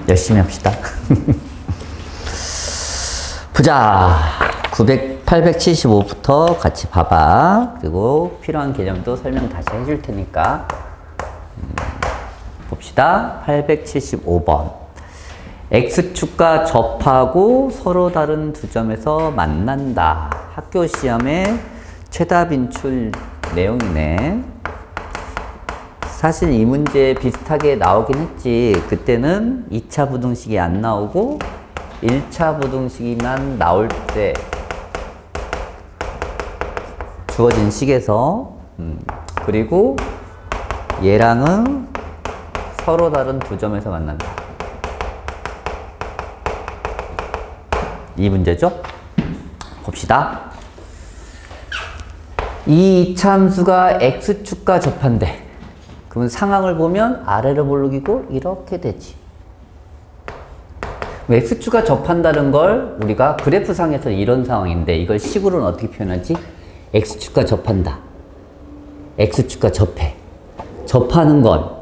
열심히 합시다. 보자. 875부터 같이 봐봐. 그리고 필요한 개념도 설명 다시 해줄 테니까. 봅시다. 875번. X축과 접하고 서로 다른 두 점에서 만난다. 학교 시험에 최다 빈출 내용이네. 사실 이 문제 비슷하게 나오긴 했지. 그때는 2차 부등식이 안 나오고 1차 부등식이만 나올 때 주어진 식에서 그리고 얘랑은 서로 다른 두 점에서 만난다. 이 문제죠? 봅시다. 이 이차함수가 X축과 접한대. 그러면 상황을 보면 아래로 볼록이고 이렇게 되지. X축과 접한다는 걸 우리가 그래프상에서 이런 상황인데 이걸 식으로는 어떻게 표현하지? X축과 접한다. X축과 접해. 접하는 건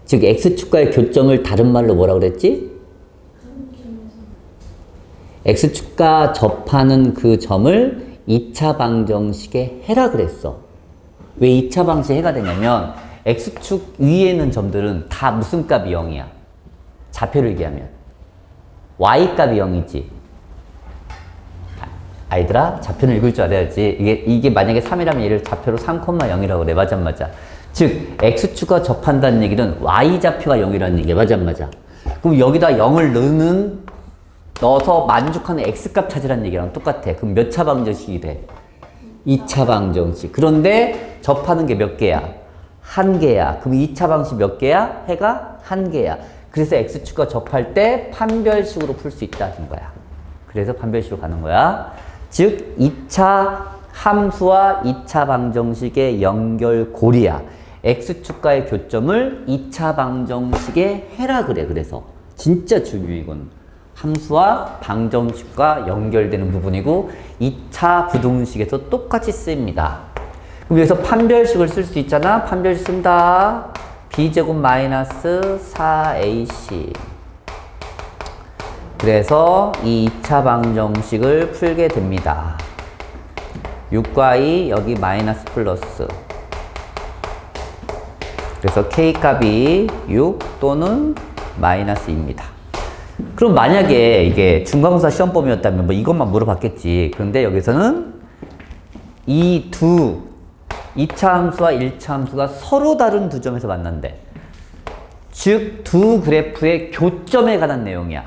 즉 X축과의 교점을 다른 말로 뭐라 그랬지? X축과 접하는 그 점을 2차 방정식에 해라 그랬어. 왜 2차 방정식에 해가 되냐면 X축 위에 있는 점들은 다 무슨 값이 0이야? 좌표를 얘기하면 Y값이 0이지. 아이들아, 좌표는 읽을 줄 알아야지. 이게 만약에 3이라면 얘를 좌표로 3,0이라고 그래. 맞아, 맞아. 즉, X축과 접한다는 얘기는 Y좌표가 0이라는 얘기야. 맞아, 맞아. 그럼 여기다 0을 넣어서 만족하는 X값 찾으라는 얘기랑 똑같아. 그럼 몇 차 방정식이 돼? 2차 방정식. 그런데 접하는 게 몇 개야? 1개야. 그럼 2차 방식 몇 개야? 해가 1개야. 그래서 X축과 접할 때 판별식으로 풀 수 있다는 거야. 그래서 판별식으로 가는 거야. 즉 2차 함수와 2차 방정식의 연결고리야. X축과의 교점을 2차 방정식에 해라 그래. 그래서 진짜 중요해 이건. 함수와 방정식과 연결되는 부분이고 2차 부등식에서 똑같이 쓰입니다. 그럼 여기서 판별식을 쓸 수 있잖아. 판별식 쓴다. b제곱 마이너스 4ac. 그래서 이 2차 방정식을 풀게 됩니다. 6과 2 여기 마이너스 플러스. 그래서 k값이 6 또는 마이너스 2입니다. 그럼 만약에 이게 중간고사 시험범위였다면 뭐 이것만 물어봤겠지. 그런데 여기서는 이 2차 함수와 1차 함수가 서로 다른 두 점에서 만난대. 즉, 두 그래프의 교점에 관한 내용이야.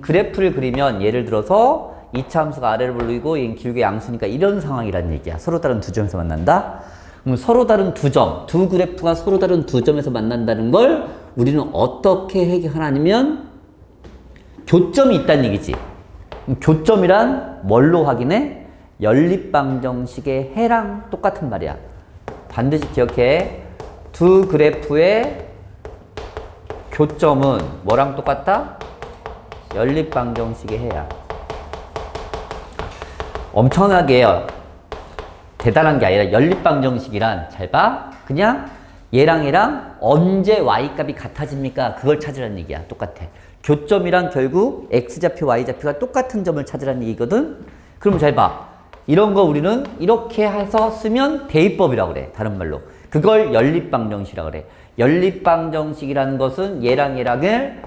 그래프를 그리면 예를 들어서 2차 함수가 아래를 볼록이고 얘는 길게 양수니까 이런 상황이라는 얘기야. 서로 다른 두 점에서 만난다. 그럼 서로 다른 두 점, 두 그래프가 서로 다른 두 점에서 만난다는 걸 우리는 어떻게 해결하냐면 교점이 있다는 얘기지. 교점이란 뭘로 확인해? 연립방정식의 해랑 똑같은 말이야. 반드시 기억해. 두 그래프의 교점은 뭐랑 똑같다? 연립방정식의 해야. 엄청나게 대단한 게 아니라 연립방정식이란 잘 봐. 그냥 얘랑 언제 y값이 같아집니까? 그걸 찾으라는 얘기야. 똑같아. 교점이란 결국 x좌표, y좌표가 똑같은 점을 찾으라는 얘기거든. 그럼 잘 봐. 이런 거 우리는 이렇게 해서 쓰면 대입법이라고 그래. 다른 말로. 그걸 연립방정식이라고 그래. 연립방정식이라는 것은 얘랑을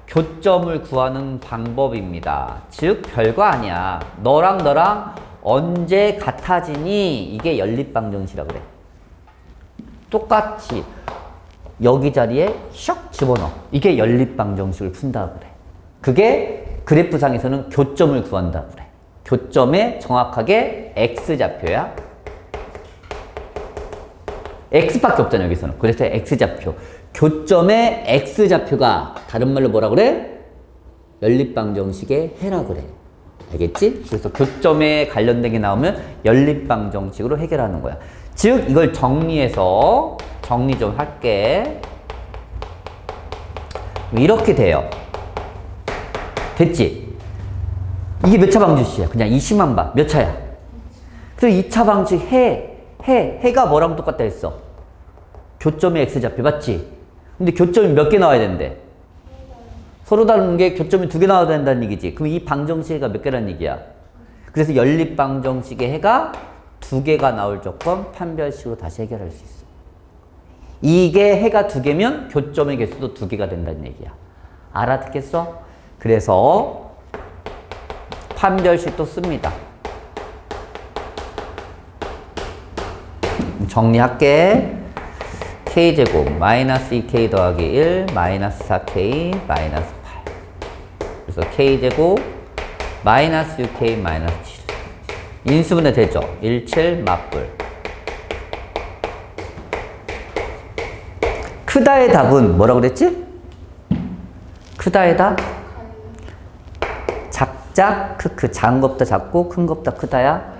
교점을 구하는 방법입니다. 즉 별거 아니야. 너랑 언제 같아지니? 이게 연립방정식이라고 그래. 똑같이 여기 자리에 슉 집어넣어. 이게 연립방정식을 푼다고 그래. 그게 그래프상에서는 교점을 구한다고 그래. 교점에 정확하게 x좌표야. x밖에 없잖아 여기서는. 그래서 x좌표. 교점의 x좌표가 다른 말로 뭐라 그래? 연립방정식의 해라 그래. 알겠지? 그래서 교점에 관련된 게 나오면 연립방정식으로 해결하는 거야. 즉 이걸 정리해서 정리 좀 할게. 이렇게 돼요. 됐지? 이게 몇 차 방정식이야? 그냥 이 식만 봐. 몇 차야? 그래서 2차 방정식 해가 뭐랑 똑같다 했어? 교점의 x좌표 맞지? 근데 교점이 몇 개 나와야 되는데? 서로 다른 게 교점이 2개 나와야 된다는 얘기지. 그럼 이 방정식 해가 몇 개라는 얘기야? 그래서 연립 방정식의 해가 2개가 나올 조건 판별식으로 다시 해결할 수 있어. 이게 해가 2개면 교점의 개수도 2개가 된다는 얘기야. 알아듣겠어? 그래서 판별식도 씁니다. 정리할게. k제곱 마이너스 2k 더하기 1 마이너스 4k 마이너스 8. 그래서 k제곱 마이너스 6k 마이너스 7. 인수분해 되죠? 1, 7 맞불. 크다의 답은 뭐라고 그랬지? 크다의 답? 작작 크크. 작은 것보다 작고 큰 것보다 크다야.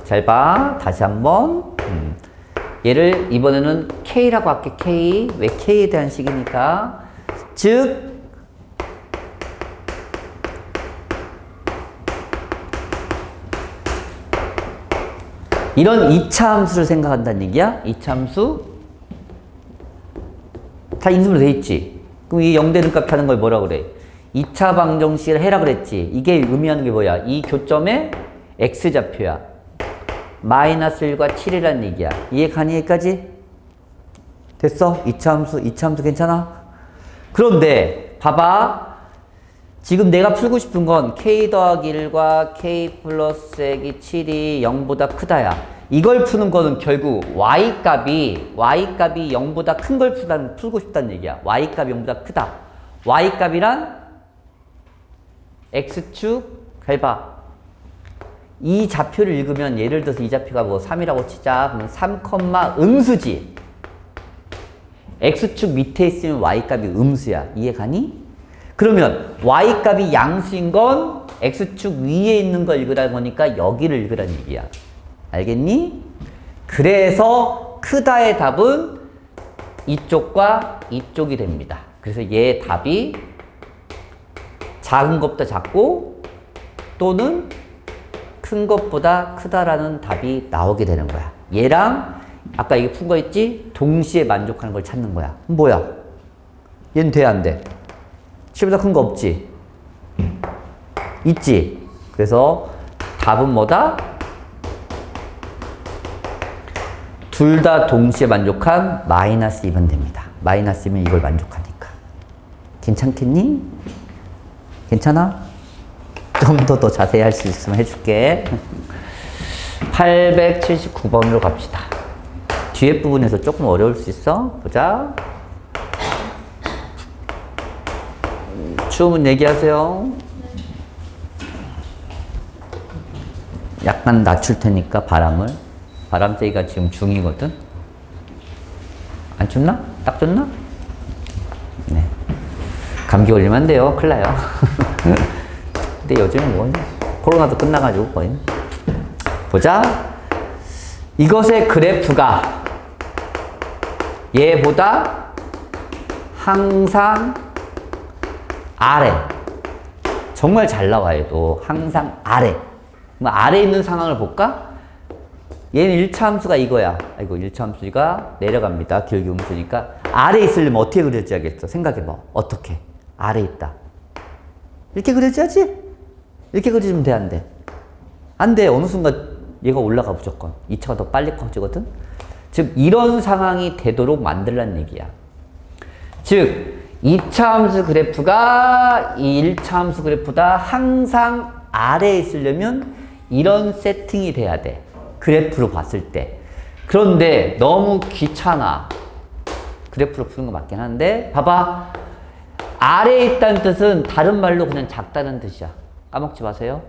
잘 봐. 다시 한번. 얘를 이번에는 K라고 할게. K. 왜 K에 대한 식이니까. 즉 이런 2차 함수를 생각한다는 얘기야. 2차 함수 다 인수분해 돼 있지. 그럼 이 0되는 값 하는 걸 뭐라 그래? 2차 방정식을 해라 그랬지. 이게 의미하는 게 뭐야? 이 교점의 X좌표야. 마이너스 1과 7이라는 얘기야. 이해 가니 여기까지? 됐어? 2차 함수 괜찮아? 그런데 봐봐. 지금 내가 풀고 싶은 건 K 더하기 1과 K 플러스 X이 7이 0보다 크다야. 이걸 푸는 거는 결국 Y값이 0보다 큰 걸 풀고 싶다는 얘기야. Y값이 0보다 크다. Y값이란 X축, 잘 봐. 이 좌표를 읽으면 예를 들어서 이 좌표가 뭐 3이라고 치자. 그러면 3, 음수지. X축 밑에 있으면 Y값이 음수야. 이해 가니? 그러면 Y값이 양수인 건 X축 위에 있는 걸 읽으라는 거니까 여기를 읽으라는 얘기야. 알겠니? 그래서 크다의 답은 이쪽과 이쪽이 됩니다. 그래서 얘 답이 작은 것보다 작고 또는 큰 것보다 크다라는 답이 나오게 되는 거야. 얘랑 아까 이게 푼 거 있지? 동시에 만족하는 걸 찾는 거야. 뭐야? 얘는 돼, 안 돼? 7보다 큰 거 없지? 있지? 그래서 답은 뭐다? 둘 다 동시에 만족한 마이너스 2면 됩니다. 마이너스 2면 이걸 만족하니까. 괜찮겠니? 괜찮아? 좀 더 자세히 할 수 있으면 해줄게. 879번으로 갑시다. 뒤에 부분에서 조금 어려울 수 있어. 보자. 추우면 얘기하세요. 약간 낮출 테니까 바람을. 바람세기가 지금 중이거든. 안 춥나? 딱 좋나? 네. 감기 걸리면 안 돼요. 큰일 나요. 근데 요즘은 뭐 코로나도 끝나가지고 거의. 보자. 이것의 그래프가 얘보다 항상 아래. 정말 잘 나와 얘도. 항상 아래. 그럼 아래에 있는 상황을 볼까? 얘는 1차 함수가 이거야. 아이고 1차 함수가 내려갑니다. 기울기 음수니까. 아래에 있으려면 어떻게 그려줘야겠어? 생각해봐. 어떻게? 아래에 있다. 이렇게 그려줘야지? 이렇게 그려주면 돼, 안 돼? 안 돼. 어느 순간 얘가 올라가 무조건. 2차가 더 빨리 커지거든? 즉 이런 상황이 되도록 만들라는 얘기야. 즉 2차 함수 그래프가 이 1차 함수 그래프보다 항상 아래에 있으려면 이런 세팅이 돼야 돼. 그래프로 봤을 때. 그런데 너무 귀찮아. 그래프로 푸는 거 맞긴 한데 봐봐. 아래에 있다는 뜻은 다른 말로 그냥 작다는 뜻이야. 까먹지 마세요.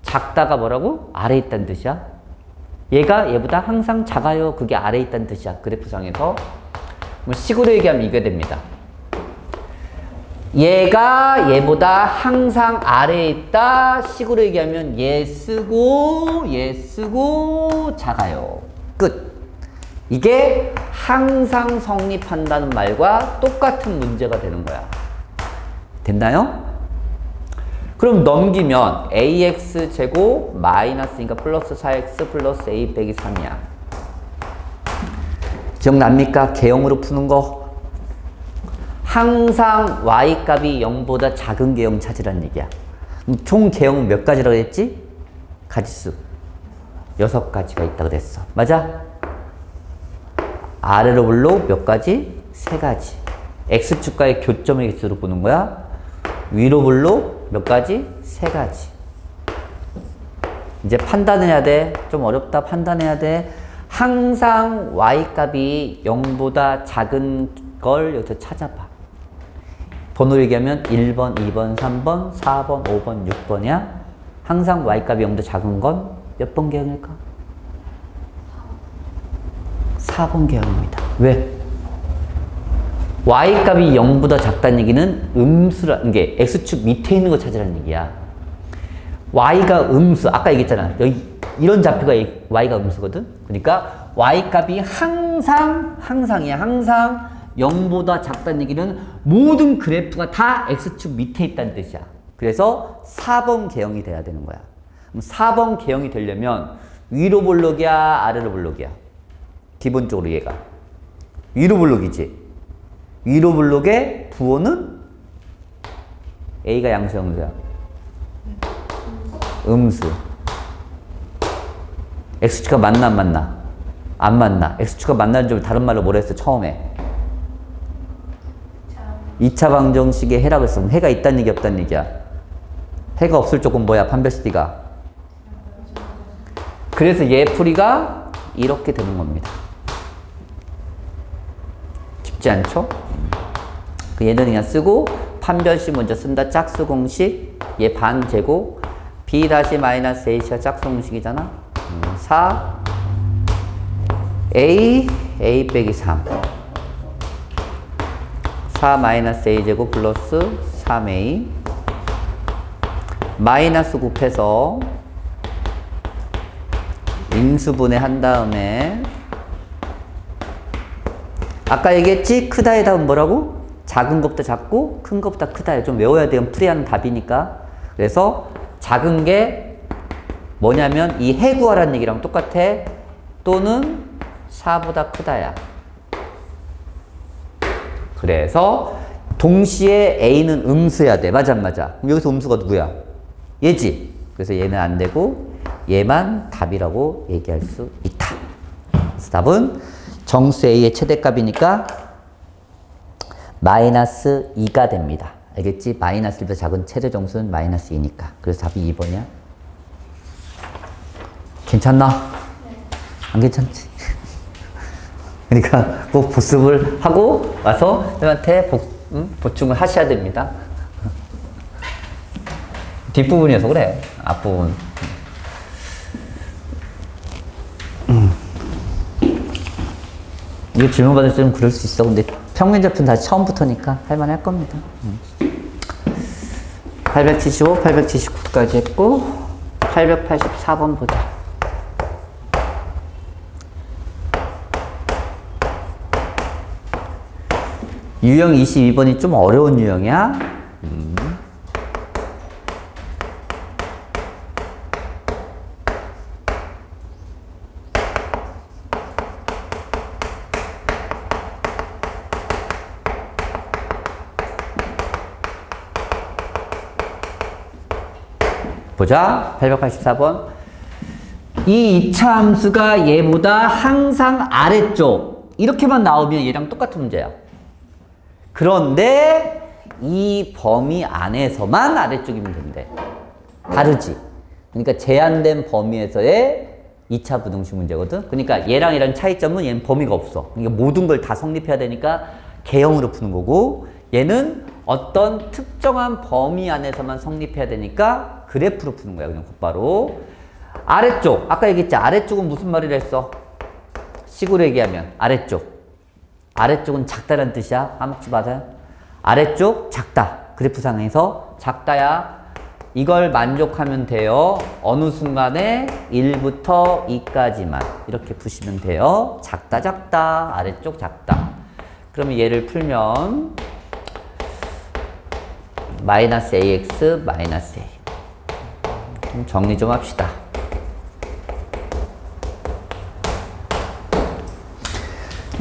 작다가 뭐라고? 아래에 있다는 뜻이야. 얘가 얘보다 항상 작아요. 그게 아래에 있다는 뜻이야. 그래프상에서. 식으로 얘기하면 이게 됩니다. 얘가 얘보다 항상 아래에 있다. 식으로 얘기하면 얘 쓰고 작아요. 끝. 이게 항상 성립한다는 말과 똑같은 문제가 되는 거야. 됐나요? 그럼 넘기면 ax 제곱 마이너스니까 플러스 4x 플러스 a 빼기 3이야. 기억납니까? 개형으로 푸는 거. 항상 y값이 0보다 작은 개형 찾으라는 얘기야. 총 개형은 몇 가지라고 했지? 가지수 6가지가 있다고 그랬어. 맞아? 아래로 볼로 몇 가지? 3가지. x축과의 교점의 개수로 보는 거야. 위로 볼로 몇 가지? 3가지. 이제 판단해야 돼. 좀 어렵다. 판단해야 돼. 항상 y값이 0보다 작은 걸 여기서 찾아봐. 번호로 얘기하면 1번, 2번, 3번, 4번, 5번, 6번이야. 항상 y값이 0보다 작은 건 몇 번 개형일까? 4번 개형입니다. 왜? y값이 0보다 작다는 얘기는 음수라는 게 x축 밑에 있는 거 찾으라는 얘기야. y가 음수, 아까 얘기했잖아. 여기 이런 좌표가 y가 음수거든. 그러니까 y값이 항상이야. 항상 0보다 작다는 얘기는 모든 그래프가 다 x축 밑에 있다는 뜻이야. 그래서 4번 개형이 돼야 되는 거야. 그럼 4번 개형이 되려면 위로 볼록이야, 아래로 볼록이야? 기본적으로 얘가 위로 볼록이지. 위로 볼록의 부호는 a가 양수 음수야. 음수. x축과 맞나 안 맞나? 안 맞나? x축과 만나는 줄 다른 말로 뭐라 했어 처음에? 2차 방정식의 해라고 했으면 해가 있다는 얘기 없다는 얘기야. 해가 없을 쪽은 뭐야? 판별시티가. 그래서 얘 풀이가 이렇게 되는 겁니다. 쉽지 않죠? 얘는 그냥 쓰고 판별식 먼저 쓴다. 짝수 공식. 얘 반제곱. b 다시 마이너스 h가 짝수 공식이잖아. 4 a 빼기 3 4 마이너스 a제곱 플러스 3a 마이너스 곱해서 인수분해 한 다음에 아까 얘기했지? 크다의 답은 뭐라고? 작은 것보다 작고 큰 것보다 크다. 좀 외워야 돼요. 풀이하는 답이니까. 그래서 작은 게 뭐냐면 이 해 구하라는 얘기랑 똑같아. 또는 4보다 크다야. 그래서 동시에 A는 음수여야 돼. 맞아 안 맞아? 그럼 여기서 음수가 누구야? 얘지. 그래서 얘는 안 되고 얘만 답이라고 얘기할 수 있다. 그래서 답은 정수 A의 최대값이니까 마이너스 2가 됩니다. 알겠지? 마이너스 1보다 작은 최대 정수는 마이너스 2니까. 그래서 답이 2번이야. 괜찮나? 안 괜찮지? 그러니까 꼭 복습을 하고 와서 선생님한테 보충을 하셔야 됩니다. 뒷부분이어서 그래. 앞부분. 이거 질문 받을 때 좀 그럴 수 있어. 근데 평면좌표는 다시 처음부터니까 할만해 할 겁니다. 875, 879까지 했고 884번 보자. 유형 22번이 좀 어려운 유형이야. 보자. 884번. 이 2차 함수가 얘보다 항상 아래쪽. 이렇게만 나오면 얘랑 똑같은 문제야. 그런데 이 범위 안에서만 아래쪽이면 된대. 다르지. 그러니까 제한된 범위에서의 2차 부등식 문제거든. 그러니까 얘랑 얘랑 차이점은 얘는 범위가 없어. 그러니까 모든 걸 다 성립해야 되니까 개형으로 푸는 거고, 얘는 어떤 특정한 범위 안에서만 성립해야 되니까 그래프로 푸는 거야. 그냥 곧바로. 아래쪽. 아까 얘기했지. 아래쪽은 무슨 말이라 했어? 식으로 얘기하면 아래쪽. 아래쪽은 작다라는 뜻이야. 까먹지 마세요. 아래쪽 작다. 그래프상에서 작다야. 이걸 만족하면 돼요. 어느 순간에 1부터 2까지만 이렇게 푸시면 돼요. 작다 작다. 아래쪽 작다. 그러면 얘를 풀면 마이너스 ax 마이너스 a. 좀 정리 좀 합시다.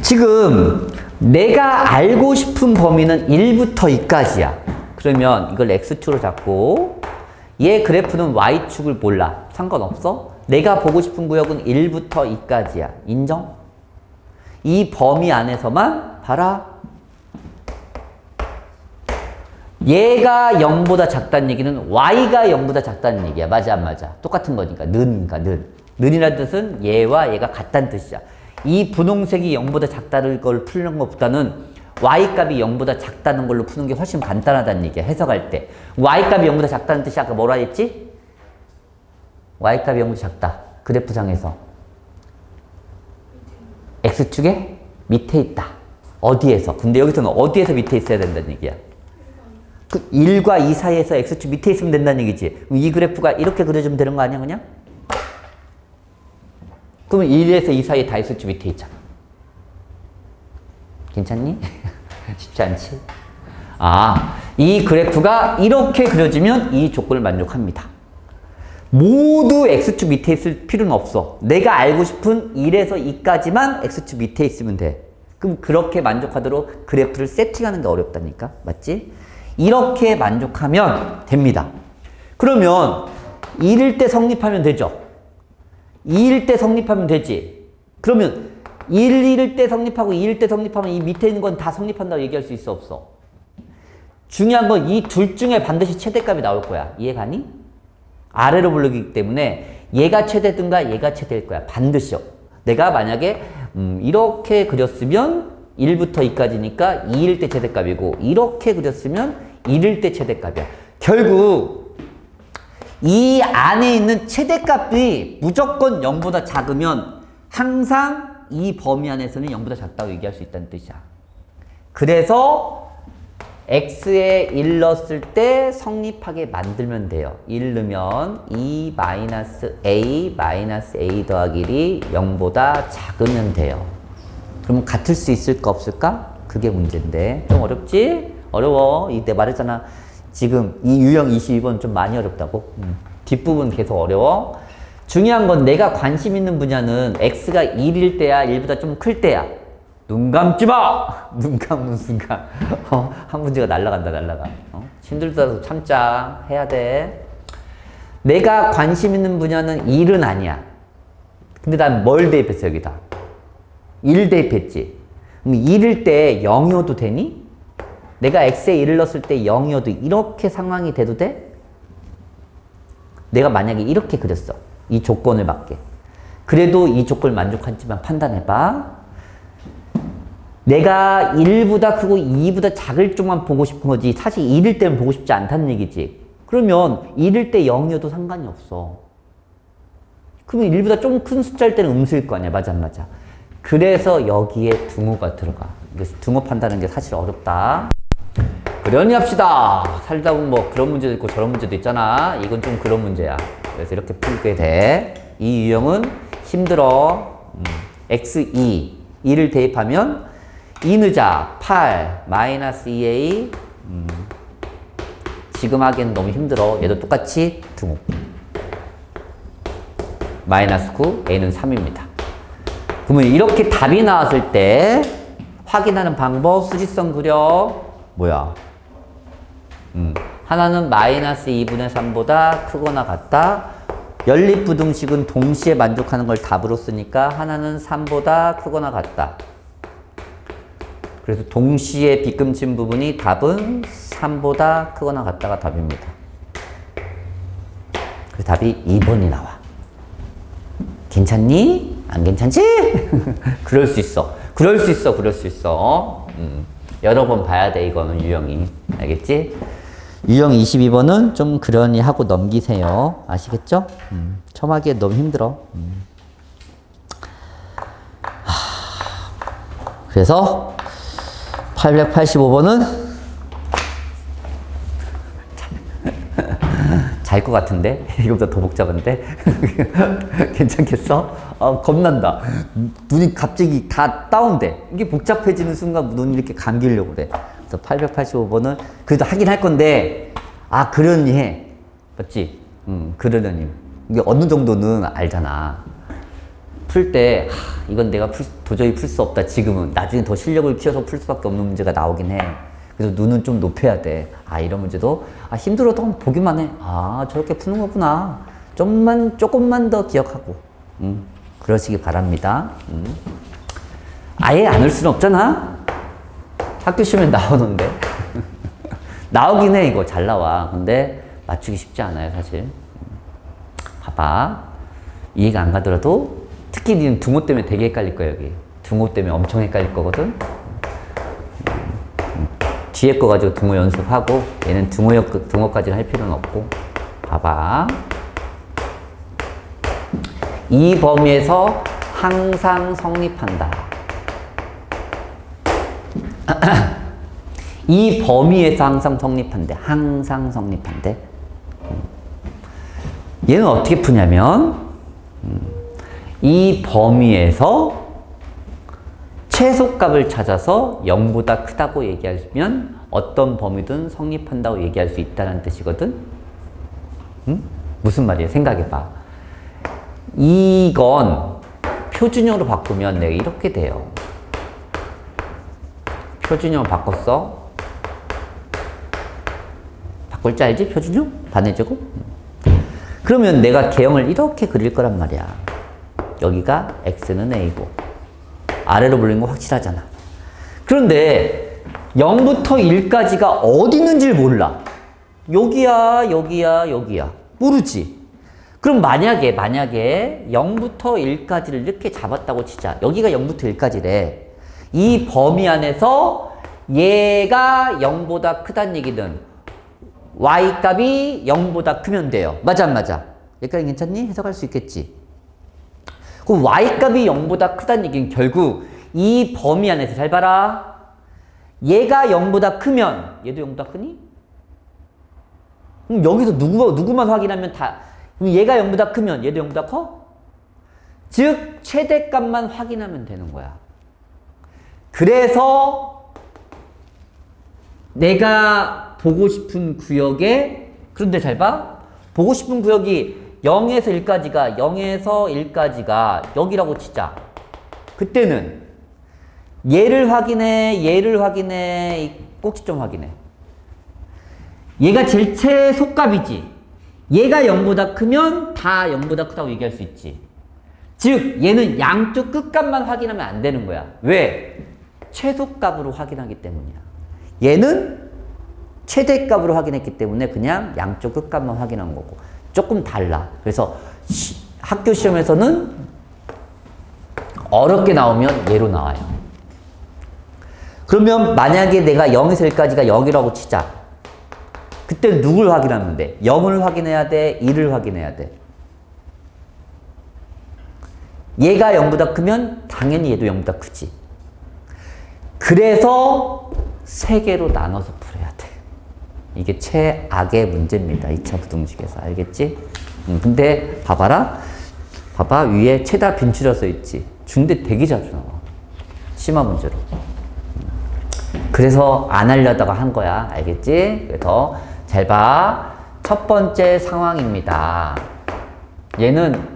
지금 내가 알고 싶은 범위는 1부터 2까지야. 그러면 이걸 x축으로 잡고 얘 그래프는 y축을 몰라. 상관없어. 내가 보고 싶은 구역은 1부터 2까지야. 인정? 이 범위 안에서만 봐라. 얘가 0보다 작다는 얘기는 y가 0보다 작다는 얘기야. 맞아 안 맞아? 똑같은 거니까. 는이니까 는. 는이라는 뜻은 얘와 얘가 같다는 뜻이야. 이 분홍색이 0보다 작다는 걸 푸는 것보다는 y값이 0보다 작다는 걸로 푸는 게 훨씬 간단하다는 얘기야. 해석할 때. y값이 0보다 작다는 뜻이 아까 뭐라 했지? y값이 0보다 작다. 그래프상에서. x축에 밑에 있다. 어디에서? 근데 여기서는 어디에서 밑에 있어야 된다는 얘기야. 그 1과 2 사이에서 x축 밑에 있으면 된다는 얘기지. 그럼 이 그래프가 이렇게 그려주면 되는 거 아니야 그냥? 그러면 1에서 2 사이에 다 x축 밑에 있잖아. 괜찮니? 쉽지 않지? 아, 이 그래프가 이렇게 그려지면 이 조건을 만족합니다. 모두 x축 밑에 있을 필요는 없어. 내가 알고 싶은 1에서 2까지만 x축 밑에 있으면 돼. 그럼 그렇게 만족하도록 그래프를 세팅하는 게 어렵다니까. 맞지? 이렇게 만족하면 됩니다. 그러면 1일 때 성립하면 되죠. 2일 때 성립하면 되지. 그러면 1일 때 성립하고 2일 때 성립하면 이 밑에 있는 건 다 성립한다고 얘기할 수 있어 없어? 중요한 건 이 둘 중에 반드시 최대값이 나올 거야. 이해가니? 아래로 부르기 때문에 얘가 최대든가 얘가 최대일 거야. 반드시요. 내가 만약에 이렇게 그렸으면 1부터 2까지니까 2일 때 최대값이고 이렇게 그렸으면 1일 때 최대값이야. 결국 이 안에 있는 최대값이 무조건 0보다 작으면 항상 이 범위 안에서는 0보다 작다고 얘기할 수 있다는 뜻이야. 그래서 x에 1 넣었을 때 성립하게 만들면 돼요. 1 넣으면 2-a a 더하기 1이 0보다 작으면 돼요. 그럼 같을 수 있을까 없을까? 그게 문제인데 좀 어렵지? 어려워. 이때 말했잖아. 지금 이 유형 22번 좀 많이 어렵다고. 뒷부분 계속 어려워. 중요한 건 내가 관심 있는 분야는 x가 1일 때야 1보다 좀 클 때야. 눈 감지 마! 눈 감는 순간 한 문제가 날아간다 날아가. 힘들다도 참자. 해야 돼. 내가 관심 있는 분야는 1은 아니야. 근데 난 뭘 대입했어 여기다? 1 대입했지. 그럼 1일 때 0이어도 되니? 내가 x에 1을 넣었을 때 0이어도 이렇게 상황이 돼도 돼? 내가 만약에 이렇게 그렸어. 이 조건을 맞게. 그래도 이 조건을 만족하지만 판단해봐. 내가 1보다 크고 2보다 작을 쪽만 보고 싶은 거지 사실 1일 때는 보고 싶지 않다는 얘기지. 그러면 1일 때 0이어도 상관이 없어. 그러면 1보다 좀 큰 숫자일 때는 음수일 거 아니야. 맞아 안 맞아? 그래서 여기에 등호가 들어가. 등호 판단하는 게 사실 어렵다. 그러니 합시다. 살다 보면 뭐 그런 문제도 있고 저런 문제도 있잖아. 이건 좀 그런 문제야. 그래서 이렇게 풀게 돼. 이 유형은 힘들어. x2 2를 대입하면 2 넣자 8 마이너스 2a 지금 하기엔 너무 힘들어. 얘도 똑같이 등호 마이너스 9 a는 3입니다. 그러면 이렇게 답이 나왔을 때 확인하는 방법 수직선 그려. 뭐야? 하나는 마이너스 2분의 3보다 크거나 같다. 연립부등식은 동시에 만족하는 걸 답으로 쓰니까 하나는 3보다 크거나 같다. 그래서 동시에 빗금친 부분이 답은 3보다 크거나 같다가 답입니다. 그래서 답이 2번이 나와. 괜찮니? 안 괜찮지? 그럴 수 있어. 그럴 수 있어. 그럴 수 있어. 여러 번 봐야 돼. 이거는 유형이. 알겠지? 유형 22번은 좀 그러니 하고 넘기세요. 아시겠죠? 처음 하기엔 너무 힘들어. 그래서 885번은 잘 것 같은데? 이거보다 더 복잡한데? 괜찮겠어? 겁난다. 눈이 갑자기 다 다운돼. 이게 복잡해지는 순간 눈이 이렇게 감기려고 그래. 그래서 885번은 그래도 하긴 할 건데, 그러니 해. 맞지? 그러려니. 이게 어느 정도는 알잖아. 풀 때 이건 내가 도저히 풀 수 없다. 지금은. 나중에 더 실력을 키워서 풀 수밖에 없는 문제가 나오긴 해. 그래서 눈은 좀 높여야 돼. 이런 문제도 힘들어도 한번 보기만 해. 저렇게 푸는 거구나. 조금만 더 기억하고 그러시기 바랍니다. 아예 안 올 수는 없잖아. 학교 시험에 나오는데 나오긴 해. 이거 잘 나와. 근데 맞추기 쉽지 않아요 사실. 봐봐. 이해가 안 가더라도 특히 니는 등호 때문에 되게 헷갈릴 거야. 여기 등호 때문에 엄청 헷갈릴 거거든. 뒤에 거 가지고 등호 연습하고 얘는 등호까지는 할 필요는 없고. 봐봐. 이 범위에서 항상 성립한다. 이 범위에서 항상 성립한대. 항상 성립한대. 얘는 어떻게 푸냐면 이 범위에서 최소값을 찾아서 0보다 크다고 얘기하면 어떤 범위든 성립한다고 얘기할 수 있다는 뜻이거든. 무슨 말이야? 생각해봐. 이건 표준형으로 바꾸면 내가 이렇게 돼요. 표준형으로 바꿨어. 바꿀 줄 알지? 표준형? 반의제곱? 그러면 내가 개형을 이렇게 그릴 거란 말이야. 여기가 x는 a고 아래로 불리는 거 확실하잖아. 그런데 0부터 1까지가 어디 있는지 몰라. 여기야, 여기야, 여기야. 모르지. 그럼 만약에 0부터 1까지를 이렇게 잡았다고 치자. 여기가 0부터 1까지래. 이 범위 안에서 얘가 0보다 크다는 얘기는 y값이 0보다 크면 돼요. 맞아 안 맞아? 여기까지 괜찮니? 해석할 수 있겠지? 그럼 y값이 0보다 크다는 얘기는 결국 이 범위 안에서 잘 봐라. 얘가 0보다 크면 얘도 0보다 크니? 그럼 여기서 누구만 확인하면 다 그럼 얘가 0보다 크면 얘도 0보다 커? 즉 최대값만 확인하면 되는 거야. 그래서 내가 보고 싶은 구역에 그런데 잘 봐. 보고 싶은 구역이 0에서 1까지가 여기라고 치자. 그때는 얘를 확인해, 이 꼭지점 확인해. 얘가 제일 최소값이지. 얘가 0보다 크면 다 0보다 크다고 얘기할 수 있지. 즉 얘는 양쪽 끝값만 확인하면 안 되는 거야. 왜? 최소값으로 확인하기 때문이야. 얘는 최대값으로 확인했기 때문에 그냥 양쪽 끝값만 확인한 거고. 조금 달라. 그래서 학교 시험에서는 어렵게 나오면 얘로 나와요. 그러면 만약에 내가 0에서 1까지가 여기라고 치자. 그때는 누굴 확인하면 돼? 0을 확인해야 돼? 1을 확인해야 돼? 얘가 0보다 크면 당연히 얘도 0보다 크지. 그래서 3개로 나눠서 풀어야 돼. 이게 최악의 문제입니다. 2차 부등식에서. 알겠지? 근데 봐봐라. 봐봐. 위에 최다 빈출이라 써있지. 중대 되게 자주 나와. 심화 문제로. 그래서 안 하려다가 한 거야. 알겠지? 그래서 잘 봐. 첫 번째 상황입니다. 얘는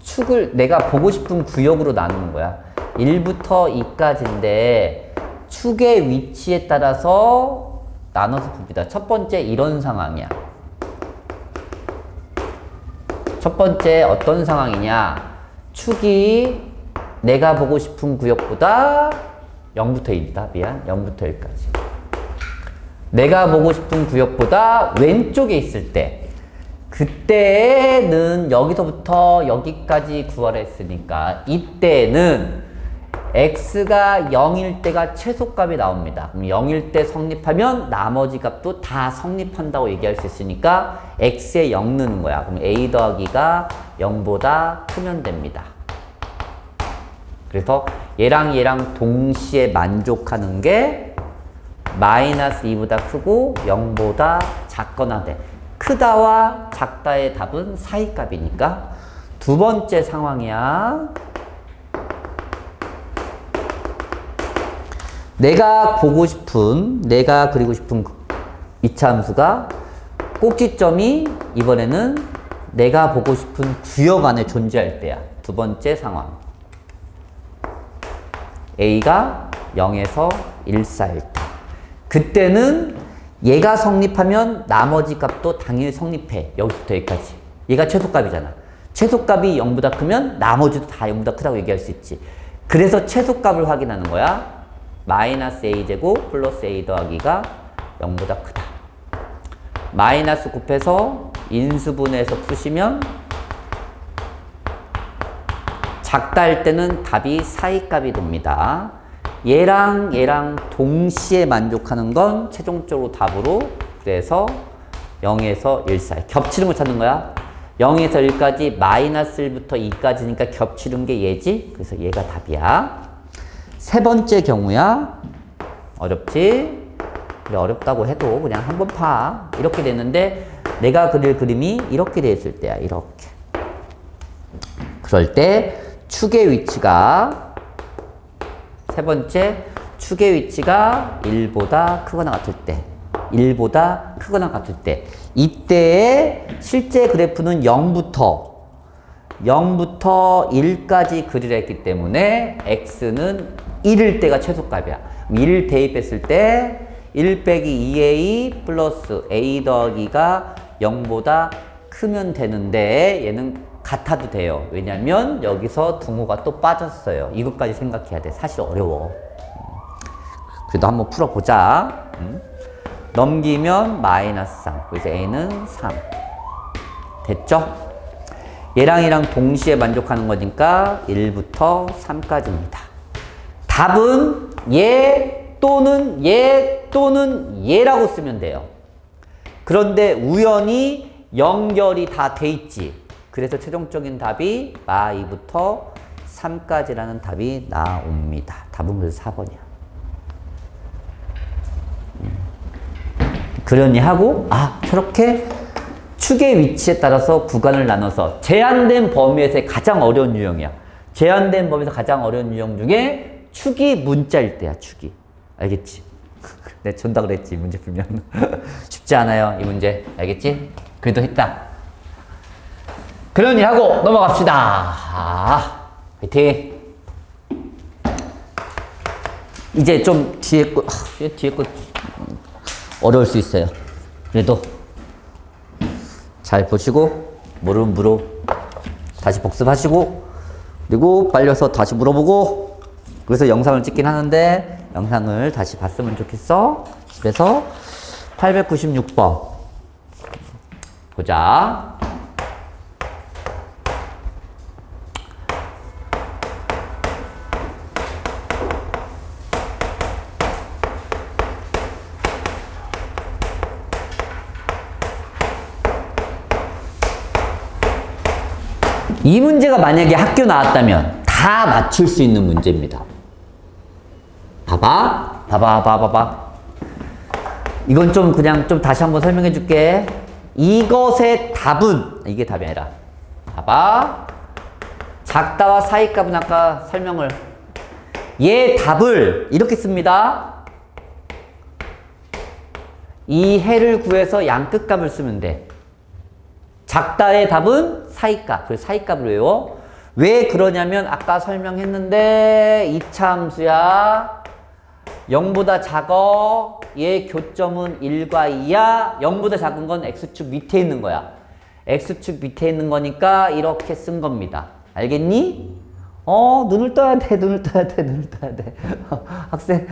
축을 내가 보고 싶은 구역으로 나누는 거야. 1부터 2까지인데 축의 위치에 따라서 나눠서 봅니다. 첫 번째 이런 상황이야. 첫 번째 어떤 상황이냐. 축이 내가 보고 싶은 구역보다 0부터 1이다. 미안. 0부터 1까지. 내가 보고 싶은 구역보다 왼쪽에 있을 때 그때는 여기서부터 여기까지 구하라 했으니까 이때는 x가 0일 때가 최소값이 나옵니다. 그럼 0일 때 성립하면 나머지 값도 다 성립한다고 얘기할 수 있으니까 x에 0 넣는 거야. 그럼 a 더하기가 0보다 크면 됩니다. 그래서 얘랑 동시에 만족하는 게 마이너스 2보다 크고 0보다 작거나 돼. 크다와 작다의 답은 사이값이니까 두 번째 상황이야. 내가 그리고 싶은 2차 함수가 꼭지점이 이번에는 내가 보고 싶은 구역 안에 존재할 때야. 두 번째 상황. a가 0에서 1 사이일 때. 그때는 얘가 성립하면 나머지 값도 당연히 성립해. 여기서부터 여기까지. 얘가 최소값이잖아. 최소값이 0보다 크면 나머지도 다 0보다 크다고 얘기할 수 있지. 그래서 최소값을 확인하는 거야. 마이너스 a제곱 플러스 a 더하기가 0보다 크다. 마이너스 곱해서 인수분해해서 푸시면 작다 할 때는 답이 사이값이 됩니다. 얘랑 얘랑 동시에 만족하는 건 최종적으로 답으로 그래서 0에서 1 사이. 겹치는 걸 찾는 거야. 0에서 1까지 마이너스 1부터 2까지니까 겹치는 게 얘지. 그래서 얘가 답이야. 세 번째 경우야. 어렵지? 그래, 어렵다고 해도 그냥 한번 파. 이렇게 됐는데 내가 그릴 그림이 이렇게 돼 있을 때야. 이렇게. 그럴 때 축의 위치가 세 번째 축의 위치가 1보다 크거나 같을 때 1보다 크거나 같을 때 이때의 실제 그래프는 0부터 1까지 그리려 했기 때문에 x는 1일 때가 최소값이야. 1을 대입했을 때 1 빼기 2a 플러스 a 더하기가 0보다 크면 되는데 얘는 같아도 돼요. 왜냐면 여기서 등호가 또 빠졌어요. 이것까지 생각해야 돼. 사실 어려워. 그래도 한번 풀어보자. 넘기면 마이너스 3. 그래서 a는 3. 됐죠? 얘랑 얘랑 동시에 만족하는 거니까 1부터 3까지입니다. 답은 얘 또는 얘라고 쓰면 돼요. 그런데 우연히 연결이 다 돼 있지. 그래서 최종적인 답이 마 2부터 3까지라는 답이 나옵니다. 답은 그래서 4번이야. 그러니 하고 저렇게 축의 위치에 따라서 구간을 나눠서 제한된 범위에서의 가장 어려운 유형이야. 제한된 범위에서 가장 어려운 유형 중에 축이 문자일 때야. 축이. 알겠지? 내가 전다 그랬지. 문제 풀면. 쉽지 않아요. 이 문제. 알겠지? 그래도 했다. 그러니 하고 넘어갑시다. 화이팅. 이제 좀 뒤에 거 어려울 수 있어요. 그래도 잘 보시고 모르는 무로 다시 복습하시고 그리고 빨려서 다시 물어보고 그래서 영상을 찍긴 하는데 영상을 다시 봤으면 좋겠어. 집에서 896번 보자. 이 문제가 만약에 학교 나왔다면 다 맞출 수 있는 문제입니다. 봐봐. 이건 좀 그냥 좀 다시 한번 설명해 줄게. 이것의 답은, 이게 답이 아니라. 봐봐. 작다와 사이값은 아까 설명을. 얘 답을 이렇게 씁니다. 이 해를 구해서 양 끝값을 쓰면 돼. 작다의 답은 사이값. 그래서 사이값을 외워. 왜 그러냐면 아까 설명했는데 2차 함수야. 0보다 작어. 얘 교점은 1과 2야. 0보다 작은 건 x축 밑에 있는 거야. x축 밑에 있는 거니까 이렇게 쓴 겁니다. 알겠니? 눈을 떠야 돼. 학생,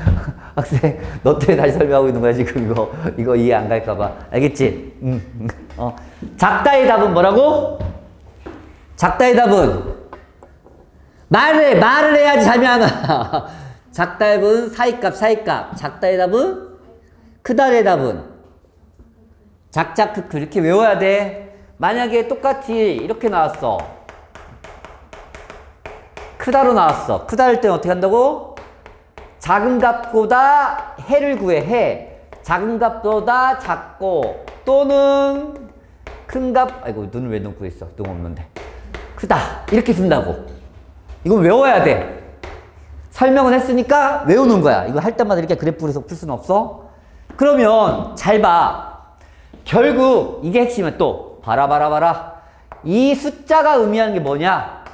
너 때문에 다시 설명하고 있는 거야, 지금 이거 이해 안 갈까봐. 알겠지? 작다의 답은 뭐라고? 작다의 답은 말을 해야지 잠이 안 와. 작다의 답은 사이값. 작다의 답은 크다의 답은 작작크크 이렇게 외워야 돼. 만약에 똑같이 이렇게 나왔어. 크다로 나왔어. 크다 할 때는 어떻게 한다고? 작은 값보다 해를 구해. 해. 작은 값보다 작고 또는 큰 값. 아이고 눈을 왜 넣고 있어. 눈 없는데. 크다. 이렇게 쓴다고. 이건 외워야 돼. 설명을 했으니까 외우는 거야. 이거 할 때마다 이렇게 그래프를 해서 풀 수는 없어. 그러면 잘 봐. 결국 이게 핵심이야. 또 봐라. 이 숫자가 의미하는 게 뭐냐?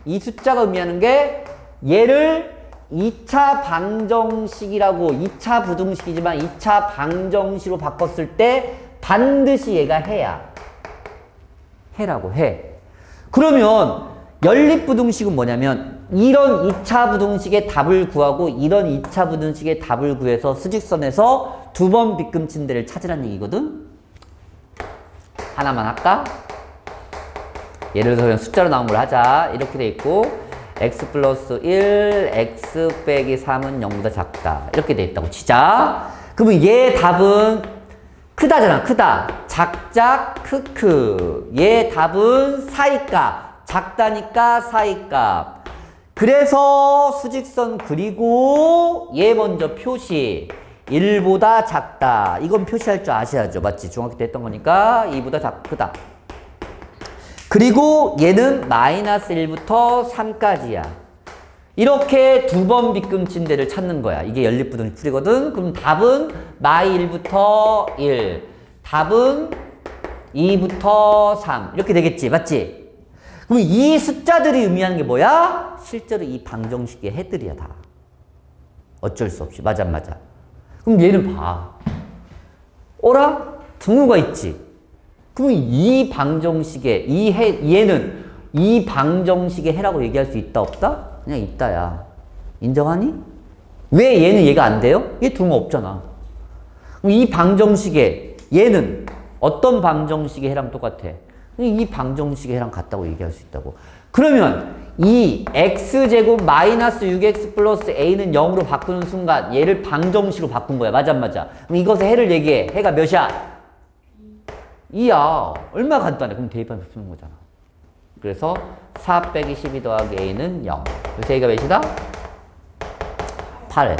이 숫자가 의미하는 게 얘를 2차 방정식이라고 2차 부등식이지만 2차 방정식으로 바꿨을 때 반드시 얘가 해야. 해라고 해. 그러면 연립부등식은 뭐냐면 이런 2차 부등식의 답을 구하고 이런 2차 부등식의 답을 구해서 수직선에서 두 번 빗금친 데를 찾으라는 얘기거든. 하나만 할까? 예를 들어서 그냥 숫자로 나온 걸 하자. 이렇게 돼 있고 x 플러스 1, x 빼기 3은 0보다 작다. 이렇게 돼 있다고 치자. 그러면 얘 답은 크다잖아. 크다. 작작 크크. 얘 답은 사이값. 작다니까 사이값. 그래서 수직선 그리고 얘 먼저 표시. 1보다 작다. 이건 표시할 줄 아셔야죠. 맞지? 중학교 때 했던 거니까 2보다 크다. 그리고 얘는 마이너스 1부터 3까지야. 이렇게 두 번 빗금친 데를 찾는 거야. 이게 연립부등식 풀이거든. 그럼 답은 마이 1부터 1. 답은 2부터 3. 이렇게 되겠지. 맞지? 그럼 이 숫자들이 의미하는 게 뭐야? 실제로 이 방정식의 해들이야 다. 어쩔 수 없이. 맞아. 그럼 얘는 봐. 어라? 등호가 있지. 그럼 이 방정식의 얘는 이 방정식의 해라고 얘기할 수 있다 없다? 그냥 있다야. 인정하니? 왜 얘는 얘가 안 돼요? 얘 등호 없잖아. 그럼 이 방정식의 얘는 어떤 방정식의 해랑 똑같아? 이 방정식의 해랑 같다고 얘기할 수 있다고. 그러면 이 x제곱 마이너스 6x 플러스 a는 0으로 바꾸는 순간 얘를 방정식으로 바꾼 거야. 맞아? 그럼 이것의 해를 얘기해. 해가 몇이야? 2야. 얼마나 간단해. 그럼 대입하면 푸는 거잖아. 그래서 4 빼기 12 더하기 a는 0. 그래서 a가 몇이다? 8.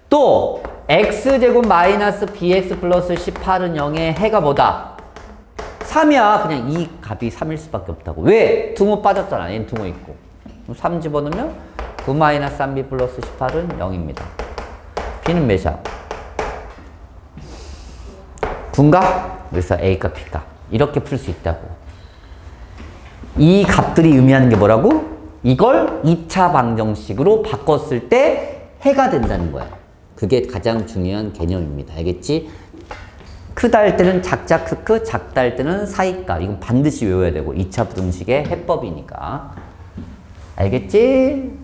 또 x제곱 마이너스 bx 플러스 18은 0의 해가 뭐다? 3이야. 그냥 이 값이 3일 수밖에 없다고. 왜? 등호 빠졌잖아. 얘는 등호 있고. 그럼 3 집어넣으면 9 마이너스 3b 플러스 18은 0입니다. b는 몇이야? 9인가? 그래서 A값, B값. 이렇게 풀 수 있다고. 이 값들이 의미하는 게 뭐라고? 이걸 2차 방정식으로 바꿨을 때 해가 된다는 거야. 그게 가장 중요한 개념입니다. 알겠지? 크다 할 때는 작작 크크, 작다 할 때는 사이값. 이건 반드시 외워야 되고 2차 부등식의 해법이니까. 알겠지?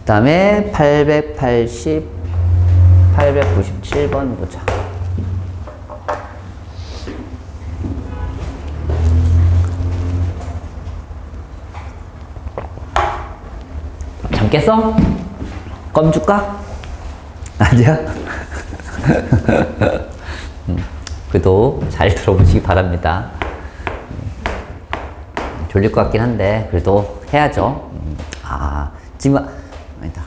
그 다음에 897번 보자. 잠 깼어? 껌 줄까? 아니야? 그래도 잘 들어보시기 바랍니다. 졸릴 것 같긴 한데 그래도 해야죠. 지금 아니다.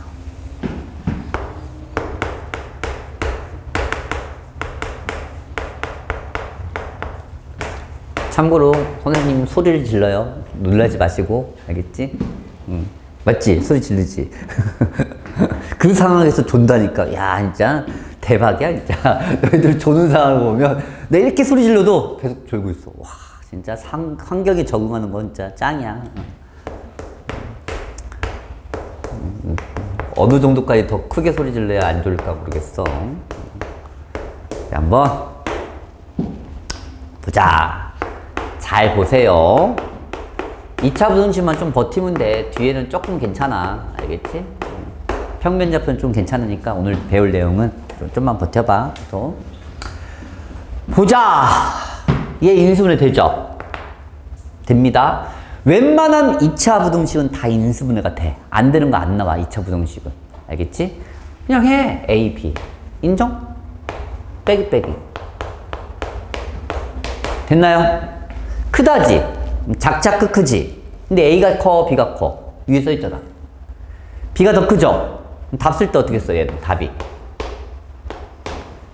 참고로 선생님 소리를 질러요. 놀라지 마시고. 알겠지? 맞지? 소리 지르지? 그 상황에서 존다니까. 야, 진짜 대박이야, 진짜. 너희들 조는 상황을 보면 내가 이렇게 소리 질러도 계속 졸고 있어. 와, 진짜 환경에 적응하는 건 진짜 짱이야. 어느 정도까지 더 크게 소리 질러야 안 졸릴까 모르겠어. 자, 한번 보자. 잘 보세요. 2차 부등식만 좀 버티면 돼. 뒤에는 조금 괜찮아. 알겠지? 평면좌표는 좀 괜찮으니까 오늘 배울 내용은 좀만 버텨봐. 또 보자. 얘 인수분해 되죠? 됩니다. 웬만한 2차 부등식은 다 인수분해가 돼. 안 되는 거 안 나와. 2차 부등식은. 알겠지? 그냥 해. A, B. 인정? 빼기. 됐나요? 크다지? 작작 크지? 근데 A가 커, B가 커? 위에 써있잖아. B가 더 크죠? 답 쓸 때 어떻게 써? 얘는 답이.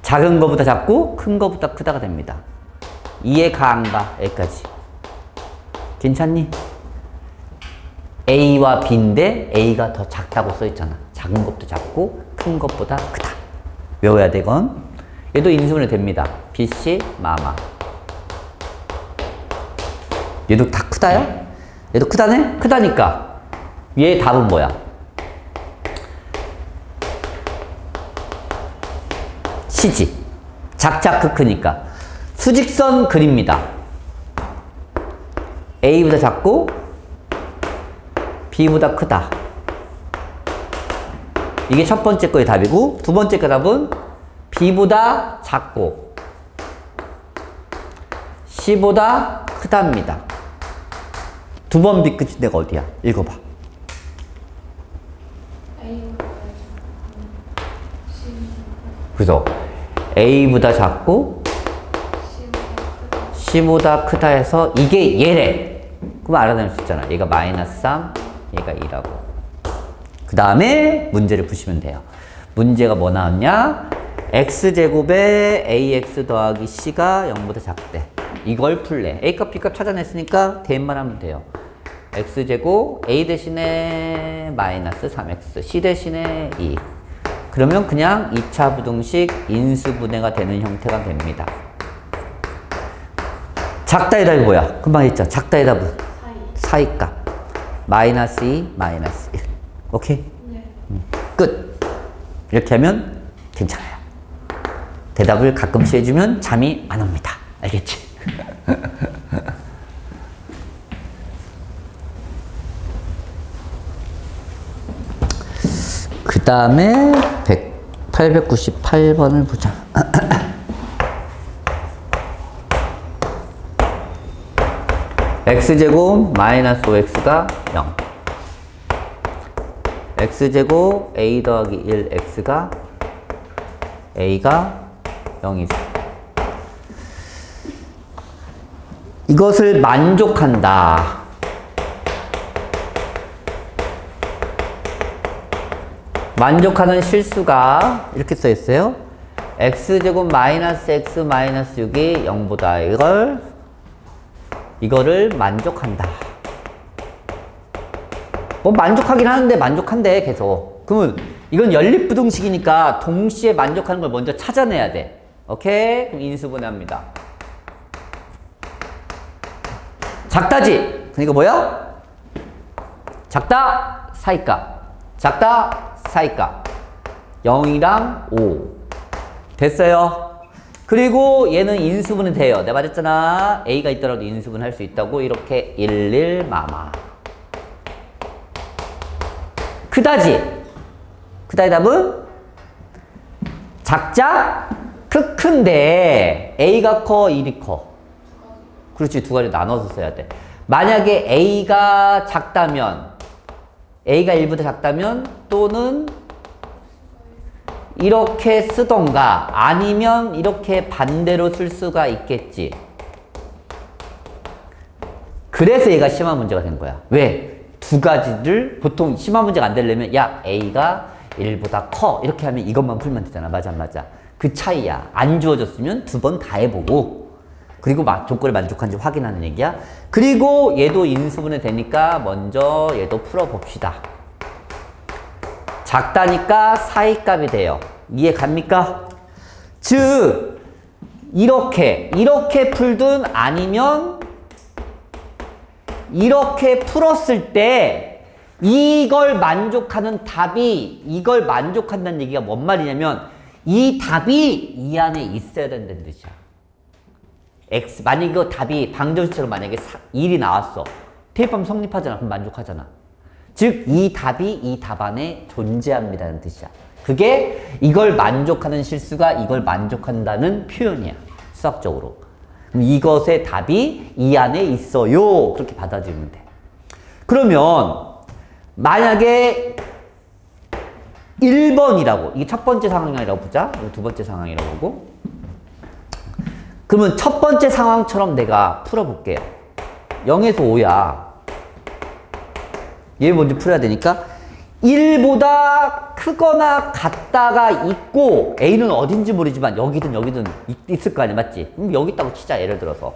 작은 거보다 작고 큰 거보다 크다가 됩니다. 이해가 안 가? 여기까지. 괜찮니? A와 B인데 A가 더 작다고 써있잖아. 작은 것보다 작고 큰 것보다 크다. 외워야 되건. 얘도 인수분해 됩니다. BC, 마마. 얘도 다 크다야? 얘도 크다네? 크다니까. 얘 답은 뭐야? C지. 작자 크니까. 수직선 그립니다. A보다 작고 B보다 크다. 이게 첫 번째 거의 답이고, 두 번째 거 답은 B보다 작고 C보다 크답니다. 두 번 B 끝인 데가 어디야? 읽어봐. 그래서 A보다 작고 C보다 크다 해서 이게 얘래. 그럼 알아낼 수 있잖아. 얘가 마이너스 3, 얘가 2라고. 그 다음에 문제를 푸시면 돼요. 문제가 뭐 나왔냐? x제곱에 ax 더하기 c가 0보다 작대. 이걸 풀래. a값 b값 찾아냈으니까 대입만 하면 돼요. x제곱 a 대신에 마이너스 3x, c 대신에 2. 그러면 그냥 2차 부등식 인수분해가 되는 형태가 됩니다. 작다의 답이 뭐야? 금방 했죠? 작다의 답은? 사이값. 마이너스 2, 마이너스 1. 오케이? 네. 끝. 이렇게 하면 괜찮아요. 대답을 가끔씩 해주면 잠이 안 옵니다. 알겠지? 그 다음에 898번을 보자. x제곱 마이너스 5x가 0. x제곱 a 더하기 1 x가 a가 0이죠. 이것을 만족한다. 만족하는 실수가 이렇게 써 있어요. x제곱 마이너스 x 마이너스 6이 0보다 이거를 만족한다. 뭐 만족하긴 하는데 만족한대 계속. 그러면 이건 연립부등식이니까 동시에 만족하는 걸 먼저 찾아내야 돼. 오케이? 그럼 인수분해합니다. 작다지? 그러니까 뭐야? 작다, 사이값. 작다, 사이값. 0이랑 5. 됐어요? 그리고 얘는 인수분해 돼요. 내가 말했잖아. A가 있더라도 인수분해 할 수 있다고. 이렇게 11 마마. 크다지? 크다의 답은? 작자? 크큰데 A가 커, 1이 커. 그렇지, 두 가지 나눠서 써야 돼. 만약에 A가 작다면, A가 1보다 작다면 또는 이렇게 쓰던가 아니면 이렇게 반대로 쓸 수가 있겠지. 그래서 얘가 심화 문제가 된 거야. 왜? 두 가지를 보통 심화 문제가 안 되려면 야 A가 1보다 커 이렇게 하면 이것만 풀면 되잖아. 맞아 맞아. 그 차이야. 안 주어졌으면 두 번 다 해보고 그리고 조건을 만족한지 확인하는 얘기야. 그리고 얘도 인수분해 되니까 먼저 얘도 풀어봅시다. 작다니까 사이값이 돼요. 이해 갑니까? 즉 이렇게 풀든 아니면 이렇게 풀었을 때 이걸 만족하는 답이 이걸 만족한다는 얘기가 뭔 말이냐면 이 답이 이 안에 있어야 된다는 뜻이야. X 만약에 그 답이 방정식처럼 만약에 1이 나왔어. 대입하면 성립하잖아. 그럼 만족하잖아. 즉 이 답이 이 답 안에 존재합니다는 뜻이야. 그게 이걸 만족하는 실수가 이걸 만족한다는 표현이야. 수학적으로. 그럼 이것의 답이 이 안에 있어요. 그렇게 받아들이면 돼. 그러면 만약에 1번이라고 이게 첫 번째 상황이라고 보자. 두 번째 상황이라고 보고 그러면 첫 번째 상황처럼 내가 풀어볼게요. 0에서 5야. 얘 먼저 풀어야 되니까 1보다 크거나 같다가 있고 A는 어딘지 모르지만 여기든 있을 거 아니야. 맞지? 그럼 여기 있다고 치자. 예를 들어서.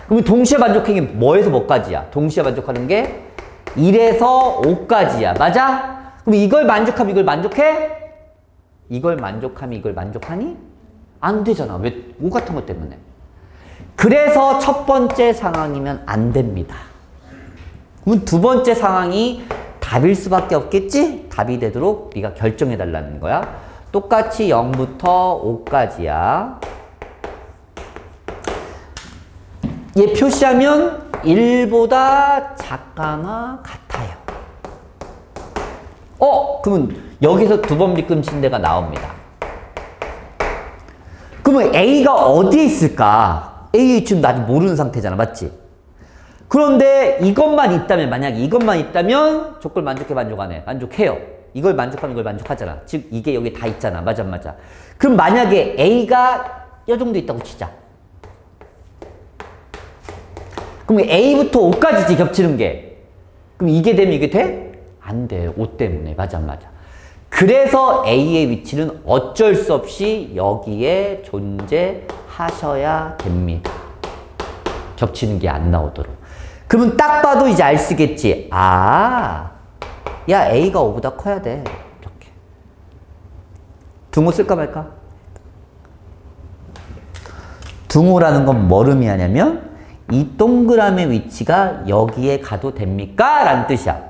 그럼 동시에 만족하는 게 뭐에서 뭐까지야? 동시에 만족하는 게 1에서 5까지야. 맞아? 그럼 이걸 만족하면 이걸 만족해? 이걸 만족하면 이걸 만족하니? 안 되잖아. 왜? 5 같은 것 때문에. 그래서 첫 번째 상황이면 안 됩니다. 그럼 두 번째 상황이 답일 수밖에 없겠지? 답이 되도록 네가 결정해 달라는 거야. 똑같이 0부터 5까지야. 얘 표시하면 1보다 작거나 같아요. 그러면 여기서 두 번 밑금친대가 나옵니다. 그러면 A가 어디에 있을까? A 지금 아직 모르는 상태잖아. 맞지? 그런데 이것만 있다면, 만약에 이것만 있다면 조건 만족해, 만족 안 해? 만족해요. 이걸 만족하면 이걸 만족하잖아. 즉 이게 여기 다 있잖아. 맞아, 맞아. 그럼 만약에 A가 이 정도 있다고 치자. 그럼 A부터 5까지지, 겹치는 게. 그럼 이게 되면 이게 돼? 안 돼요. 5 때문에. 맞아, 맞아. 그래서 A의 위치는 어쩔 수 없이 여기에 존재하셔야 됩니다. 겹치는 게 안 나오도록. 그러면 딱 봐도 이제 알 수겠지. 야, A가 5보다 커야 돼. 이렇게. 등호 쓸까 말까? 등호라는 건 뭘 의미하냐면 이 동그라미 위치가 여기에 가도 됩니까? 라는 뜻이야.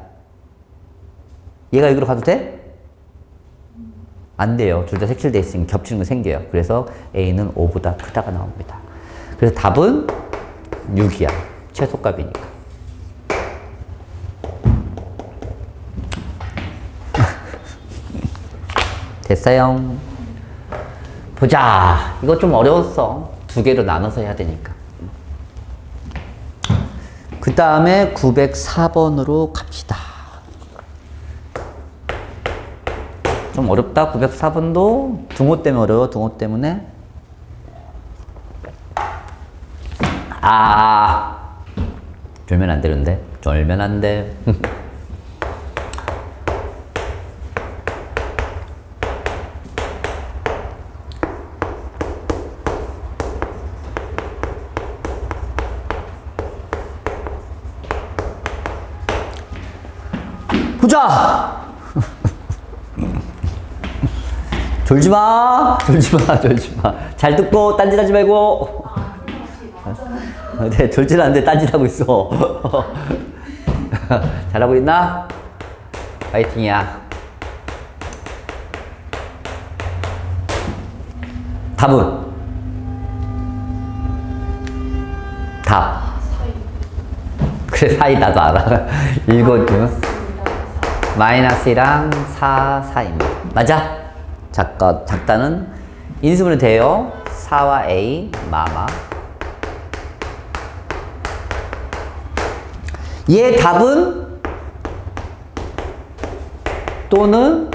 얘가 여기로 가도 돼? 안 돼요. 둘 다 색칠돼 있으니 겹치는 거 생겨요. 그래서 A는 5보다 크다가 나옵니다. 그래서 답은 6이야. 최소값이니까. 됐어요. 보자. 이거 좀 어려웠어. 두 개로 나눠서 해야 되니까. 그 다음에 904번으로 갑시다. 좀 어렵다. 904번도 등호 때문에 어려워. 등호 때문에. 졸면 안 되는데. 졸면 안 돼. 보자! 졸지 마! 졸지 마! 졸지 마! 잘 듣고 딴짓 하지 말고! 네, 졸지는 않는데 딴짓 하고 있어. 잘하고 있나? 파이팅이야. 답은? 답. 그래, 사이 나도 알아. 읽어줘. 마이너스 1랑 4 사이입니다. 맞아? 작다는 인수분해 돼요. 4와 A, 마마. 얘 답은 또는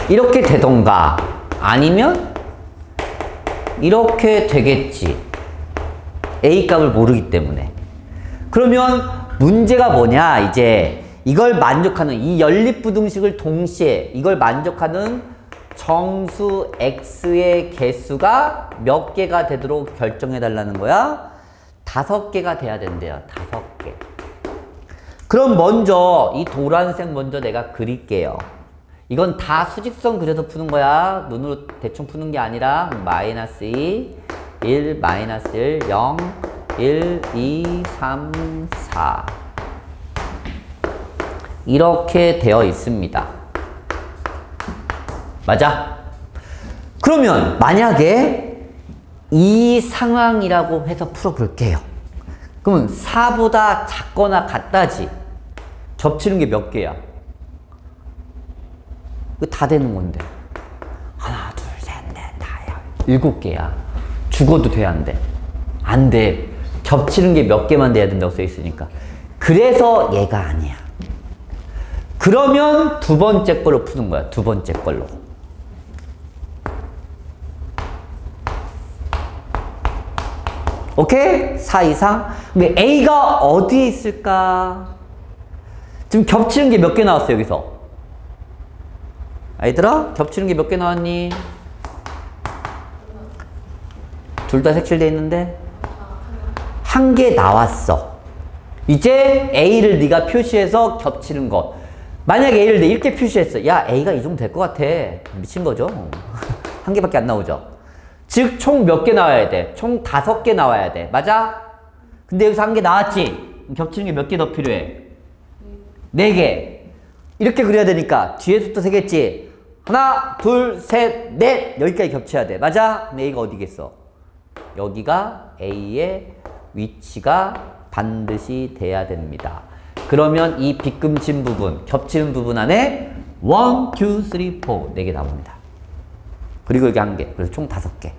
이렇게 되던가 아니면 이렇게 되겠지. A 값을 모르기 때문에. 그러면 문제가 뭐냐? 이제 이걸 만족하는 이 연립부등식을 동시에 이걸 만족하는 정수 x의 개수가 몇 개가 되도록 결정해 달라는 거야? 5개가 돼야 된대요. 5개. 그럼 먼저 이 노란색 먼저 내가 그릴게요. 이건 다 수직선 그려서 푸는 거야. 눈으로 대충 푸는 게 아니라 마이너스 2, 1, 마이너스 1, 0, 1, 2, 3, 4 이렇게 되어 있습니다. 맞아? 그러면 만약에 이 상황이라고 해서 풀어볼게요. 그러면 4보다 작거나 같다지. 겹치는 게 몇 개야? 이거 다 되는 건데. 하나, 둘, 셋, 넷, 다야. 7개야. 죽어도 돼, 안 돼? 안 돼. 겹치는 게 몇 개만 돼야 된다고 써 있으니까. 그래서 얘가 아니야. 그러면 두 번째 걸로 푸는 거야. 두 번째 걸로. 오케이? 4 이상. 근데 A가 어디에 있을까? 지금 겹치는 게 몇 개 나왔어, 여기서? 아이들아? 겹치는 게 몇 개 나왔니? 둘 다 색칠돼 있는데? 한 개 나왔어. 이제 A를 네가 표시해서 겹치는 것. 만약에 A를 내 이렇게 표시했어. 야, A가 이 정도 될 것 같아. 미친 거죠? 한 개밖에 안 나오죠. 즉 총 몇 개 나와야 돼? 총 5개 나와야 돼. 맞아? 근데 여기서 한 개 나왔지? 겹치는 게 몇 개 더 필요해? 4개. 이렇게 그려야 되니까 뒤에서부터 세겠지? 하나, 둘, 셋, 넷. 여기까지 겹쳐야 돼. 맞아? 근데 A가 어디겠어? 여기가 A의 위치가 반드시 돼야 됩니다. 그러면 이 빗금친 부분, 겹치는 부분 안에 1, 2, 3, 4 4개 나옵니다. 그리고 여기 한 개. 그래서 총 5개.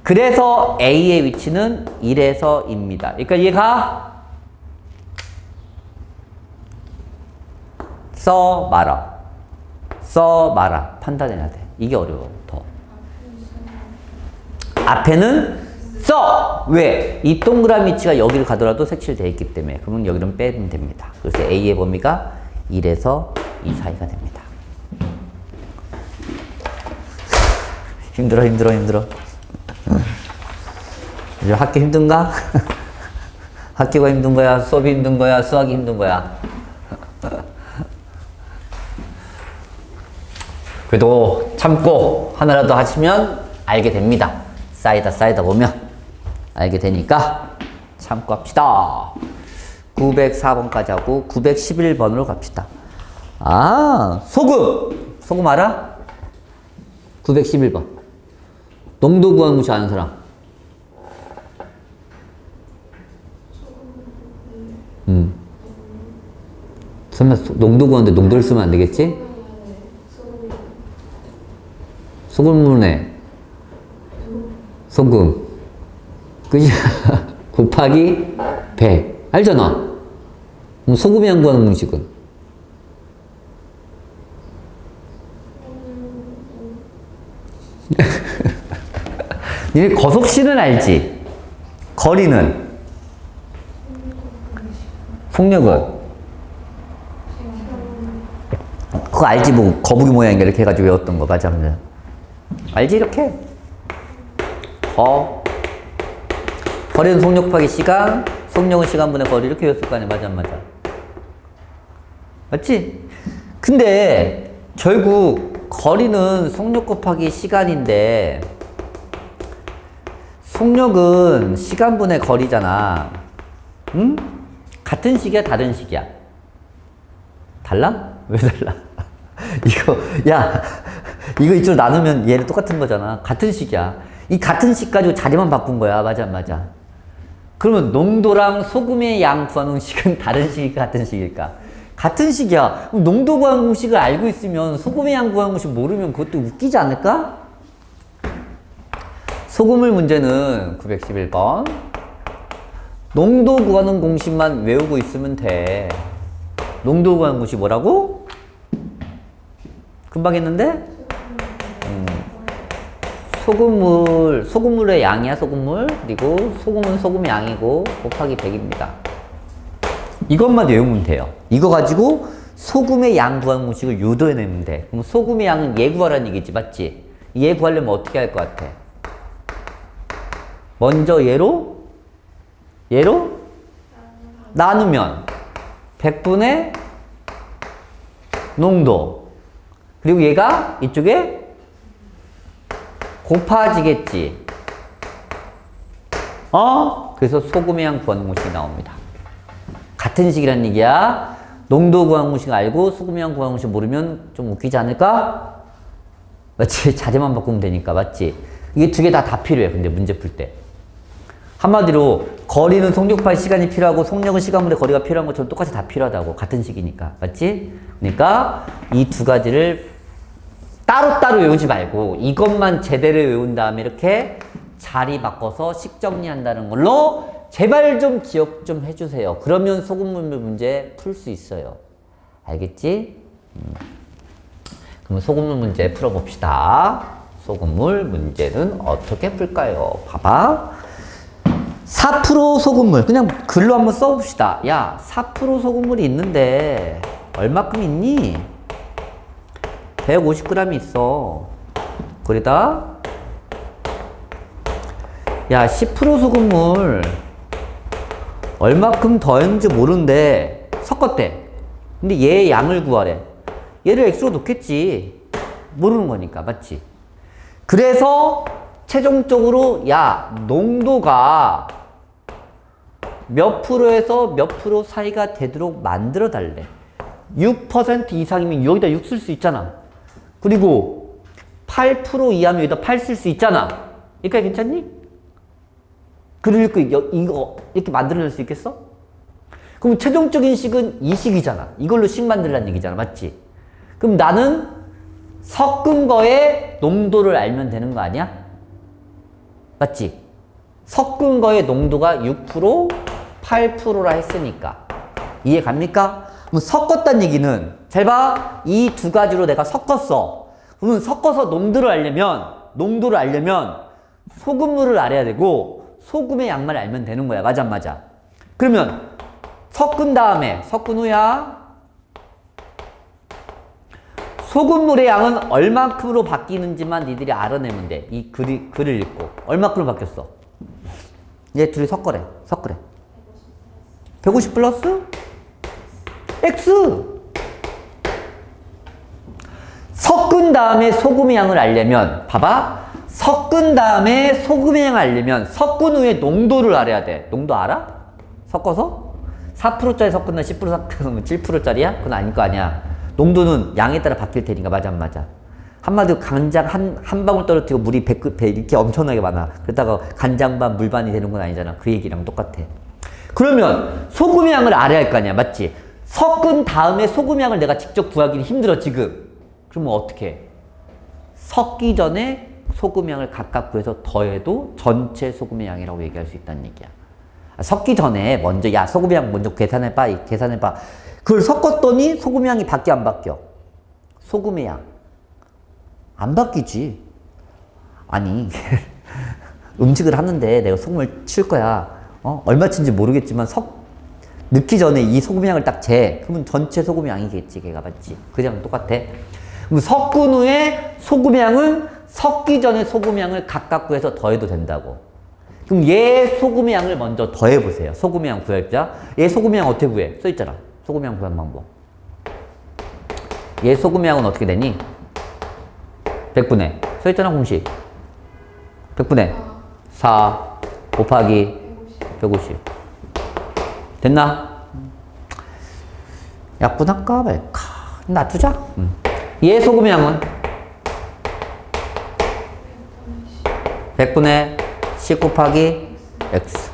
그래서 A의 위치는 1에서 2입니다. 그러니까 얘가 써봐라. 써봐라. 판단해야 돼. 이게 어려워. 더. 앞에는 써! 왜? 이 동그라미 위치가 여기를 가더라도 색칠되어 있기 때문에. 그러면 여기는 빼면 됩니다. 그래서 A의 범위가 1에서 2 사이가 됩니다. 힘들어. 요즘 학교 힘든가? 학교가 힘든 거야? 수업이 힘든 거야? 수학이 힘든 거야? 그래도 참고 하나라도 하시면 알게 됩니다. 쌓이다 보면 알게 되니까 참고 합시다. 904번까지 하고 911번으로 갑시다. 아, 소금! 소금 알아? 911번. 농도 구하는 거 아는 사람? 설마 농도 구하는데 농도를 쓰면 안 되겠지? 소금물에 소금 그지? 곱하기 100 알잖아. 소금이 안 구하는 공식은 니네 거속시는 알지? 거리는 속력은 그거 알지? 뭐 거북이 모양인가 이렇게 해가지고 외웠던 거 맞아. 알지? 이렇게 거리는 속력 곱하기 시간, 속력은 시간분의 거리 이렇게 외웠을 거 아니야. 맞아 안 맞아? 맞지? 근데 결국 거리는 속력 곱하기 시간인데 속력은 시간분의 거리잖아. 응? 같은 식이야 다른 식이야? 달라? 왜 달라? 이거 이쪽으로 나누면 얘는 똑같은 거잖아. 같은 식이야. 이 같은 식 가지고 자리만 바꾼 거야. 맞아 안 맞아? 그러면 농도랑 소금의 양 구하는 식은 다른 식일까 같은 식일까? 같은 식이야. 그럼 농도 구하는 공식을 알고 있으면 소금의 양 구하는 공식 모르면 그것도 웃기지 않을까? 소금물 문제는 911번. 농도 구하는 공식만 외우고 있으면 돼. 농도 구하는 공식 뭐라고? 금방 했는데? 소금물의 양이야, 소금물. 그리고 소금은 소금의 양이고 곱하기 100입니다. 이것만 외우면 돼요. 이거 가지고 소금의 양 구하는 공식을 유도해내면 돼. 그럼 소금의 양은 얘 구하라는 얘기지, 맞지? 얘 구하려면 어떻게 할 것 같아? 먼저 얘로 나누면 100분의 농도. 그리고 얘가 이쪽에 곱해지겠지. 그래서 소금의 양 구하는 공식이 나옵니다. 같은 식이란 얘기야. 농도 구하는 공식 알고 소금의 양 구하는 공식 모르면 좀 웃기지 않을까? 맞지? 자리만 바꾸면 되니까. 맞지? 이게 두 개 다 필요해. 근데 문제 풀 때. 한마디로 거리는 속력 곱하기 시간이 필요하고 속력은 시간분의 거리가 필요한 것처럼 똑같이 다 필요하다고. 같은 식이니까. 맞지? 그러니까 이 두 가지를 따로따로 외우지 말고 이것만 제대로 외운 다음에 이렇게 자리 바꿔서 식 정리한다는 걸로 제발 좀 기억 좀 해주세요. 그러면 소금물 문제 풀 수 있어요. 알겠지? 그럼 소금물 문제 풀어봅시다. 소금물 문제는 어떻게 풀까요? 봐봐. 4% 소금물. 그냥 글로 한번 써봅시다. 야, 4% 소금물이 있는데 얼마큼 있니? 150g이 있어. 거기다 야, 10% 소금물 얼마큼 더했는지 모르는데 섞었대. 근데 얘 양을 구하래. 얘를 x로 놓겠지. 모르는 거니까. 맞지? 그래서 최종적으로 야 농도가 몇 프로에서 몇 프로 사이가 되도록 만들어 달래. 6% 이상이면 여기다 6 쓸 수 있잖아. 그리고 8% 이하면 여기다 8 쓸 수 있잖아. 여기까지 괜찮니? 그러니까 이거 이렇게 만들어낼 수 있겠어? 그럼 최종적인 식은 이 식이잖아. 이걸로 식 만들라는 얘기잖아. 맞지? 그럼 나는 섞은 거의 농도를 알면 되는 거 아니야? 맞지? 섞은 거의 농도가 6%, 8%라 했으니까. 이해 갑니까? 그럼 섞었다는 얘기는 잘 봐. 이 두 가지로 내가 섞었어. 그러면 섞어서 농도를 알려면 소금물을 알아야 되고 소금의 양만 알면 되는 거야. 맞아 안 맞아? 그러면 섞은 후야 소금물의 양은 얼마큼으로 바뀌는지만 니들이 알아내면 돼. 이 글을 읽고 얼마큼으로 바뀌었어? 얘 둘이 섞으래. 150 플러스 X. 섞은 다음에 소금의 양을 알려면 봐봐. 섞은 다음에 소금의 양을 알려면 섞은 후에 농도를 알아야 돼. 농도 알아? 섞어서? 4%짜리 섞은다 10% 섞으면 7%짜리야? 그건 아닐 거 아니야. 농도는 양에 따라 바뀔 테니까. 맞아 안 맞아? 한마디로 간장 한 방울 떨어뜨리고 물이 100 이렇게 엄청나게 많아. 그러다가 간장 반 물 반이 되는 건 아니잖아. 그 얘기랑 똑같아. 그러면 소금의 양을 알아야 할 거 아니야. 맞지? 섞은 다음에 소금의 양을 내가 직접 구하기는 힘들어 지금. 그러면 어떻게 해? 섞기 전에 소금의 양을 각각 구해서 더해도 전체 소금의 양이라고 얘기할 수 있다는 얘기야. 섞기 전에 먼저 야 소금의 양 먼저 계산해봐. 그걸 섞었더니 소금의 양이 바뀌어 안 바뀌어? 소금의 양 안 바뀌지. 아니 음식을 하는데 내가 소금을 칠 거야. 얼마 친지 모르겠지만 넣기 전에 이 소금의 양을 딱 재. 그러면 전체 소금의 양이겠지. 걔가 맞지? 그냥 똑같아. 그럼 섞은 후에 소금의 양은 섞기 전에 소금의 양을 각각 구해서 더해도 된다고. 그럼 얘 소금의 양을 먼저 더해보세요. 소금의 양 구할자. 얘 소금의 양 어떻게 구해? 써있잖아. 소금의 양 구하는 방법. 얘 소금의 양은 어떻게 되니? 100분의 써있잖아 공식. 100분의 4 곱하기 150 됐나? 약분할까 말까? 놔두자. 얘 소금의 양은 100분의 10 곱하기 x.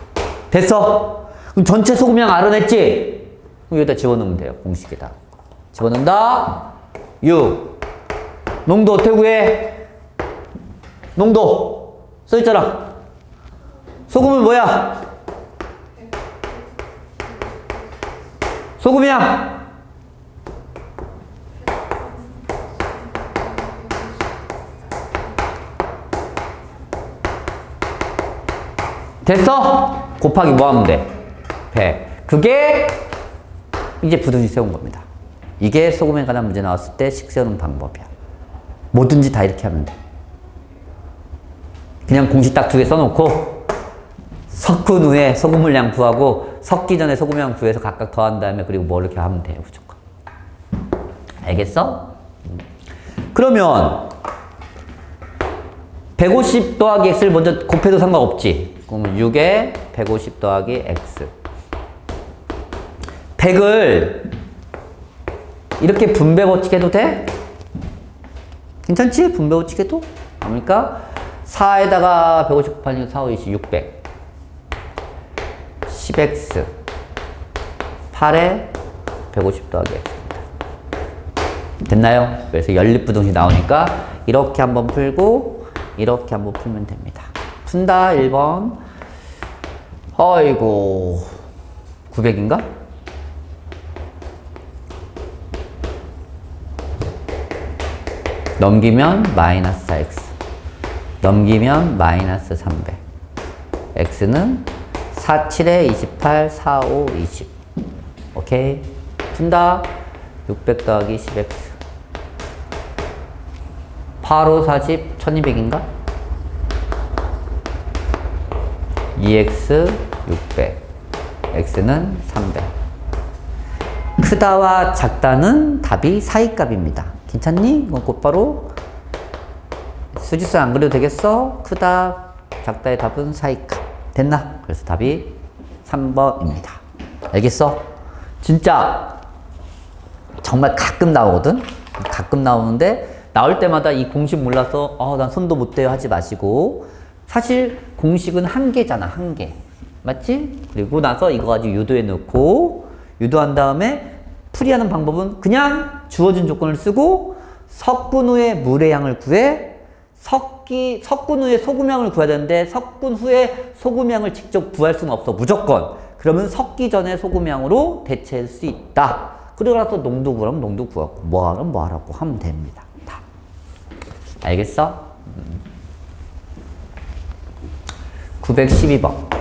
됐어? 그럼 전체 소금의 양 알아냈지? 그럼 여기다 집어넣으면 돼요. 공식에다 집어넣는다. 6 농도 어떻게 구해? 농도 써있잖아. 소금은 뭐야? 소금의 양 됐어? 곱하기 뭐 하면 돼? 100. 그게 이제 부등식 세운 겁니다. 이게 소금에 관한 문제 나왔을 때 식 세우는 방법이야. 뭐든지 다 이렇게 하면 돼. 그냥 공식 딱 2개 써놓고 섞은 후에 소금물 양 구하고 섞기 전에 소금 양 구해서 각각 더한 다음에 그리고 뭐 이렇게 하면 돼요. 무조건. 알겠어? 그러면 150 더하기 x를 먼저 곱해도 상관없지. 그러면 6에 150 더하기 x. 100을 이렇게 분배 법칙 해도 돼? 괜찮지? 분배 법칙 해도? 그러니까 4에다가 150 곱하니까 4, 5, 20, 600 10x 8에 150 더하기 x입니다. 됐나요? 그래서 연립부등식 나오니까 이렇게 한번 풀고 이렇게 한번 풀면 됩니다. 푼다 1번. 어이고 900인가? 넘기면 마이너스 4x 넘기면 마이너스 300 x는 4, 7에 28, 4, 5, 20 오케이 푼다 600 더하기 10x 8, 5, 40, 1200인가? 2x 600 x는 300 크다와 작다는 답이 사이값입니다. 괜찮니? 이건 곧바로 수직선 안 그려도 되겠어? 크다, 작다의 답은 사이값. 됐나? 그래서 답이 3번입니다. 알겠어? 진짜 정말 가끔 나오거든? 가끔 나오는데 나올 때마다 이 공식 몰라서 난 손도 못 대요 하지 마시고, 사실 공식은 한 개잖아, 한 개. 맞지? 그리고 나서 이거 가지고 유도해 놓고, 유도한 다음에 풀이하는 방법은 그냥 주어진 조건을 쓰고 섞은 후에 물의 양을 구해. 섞은 후에 소금량을 구해야 되는데 섞은 후에 소금량을 직접 구할 수는 없어, 무조건. 그러면 섞기 전에 소금량으로 대체할 수 있다. 그리고 나서 농도 구하면 농도 구하고, 뭐 하면 뭐 하라고 하면 됩니다. 다. 알겠어? 912번.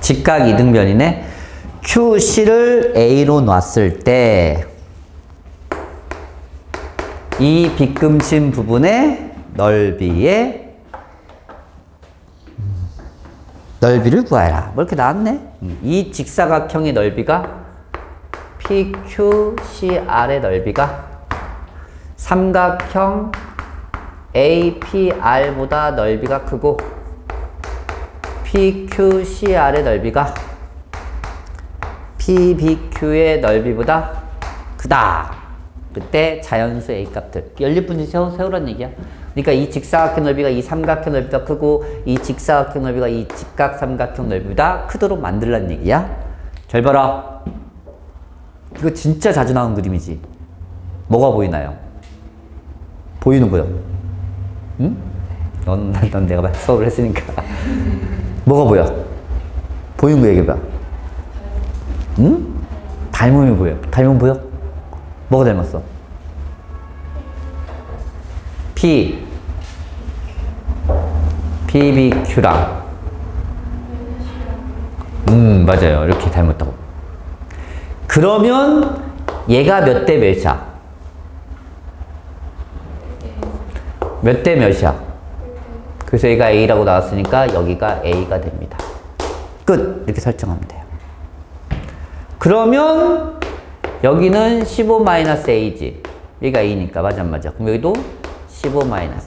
직각 이등변이네. QC를 A로 놨을 때 이 빗금친 부분의 넓이의 넓이를 구하라. 뭐 이렇게 나왔네. 이 직사각형의 넓이가 PQCR의 넓이가 삼각형 APR보다 넓이가 크고 PQCR의 넓이가 PBQ의 넓이보다 크다. 그때 자연수 A 값들 연립분지 세우라는 얘기야. 그러니까 이 직사각형 넓이가 이 삼각형 넓이보다 크고 이 직사각형 넓이가 이 직각 삼각형 넓이보다 크도록 만들라는 얘기야. 잘 봐라. 이거 진짜 자주 나오는 그림이지. 뭐가 보이나요? 보이는 거요. 응? 넌 내가 수업을 했으니까. 뭐가 보여? 보이는 거 얘기해봐. 응? 닮음이 보여. 닮음 보여? 뭐가 닮았어? PBQ랑 맞아요. 이렇게 닮았다고. 그러면 얘가 몇 대 몇이야? 몇 대 몇이야? 그래서 얘가 A라고 나왔으니까 여기가 A가 됩니다. 끝! 이렇게 설정하면 돼요. 그러면 여기는 15-A지. 여기가 A니까. 맞아, 맞아. 그럼 여기도 15-A입니다.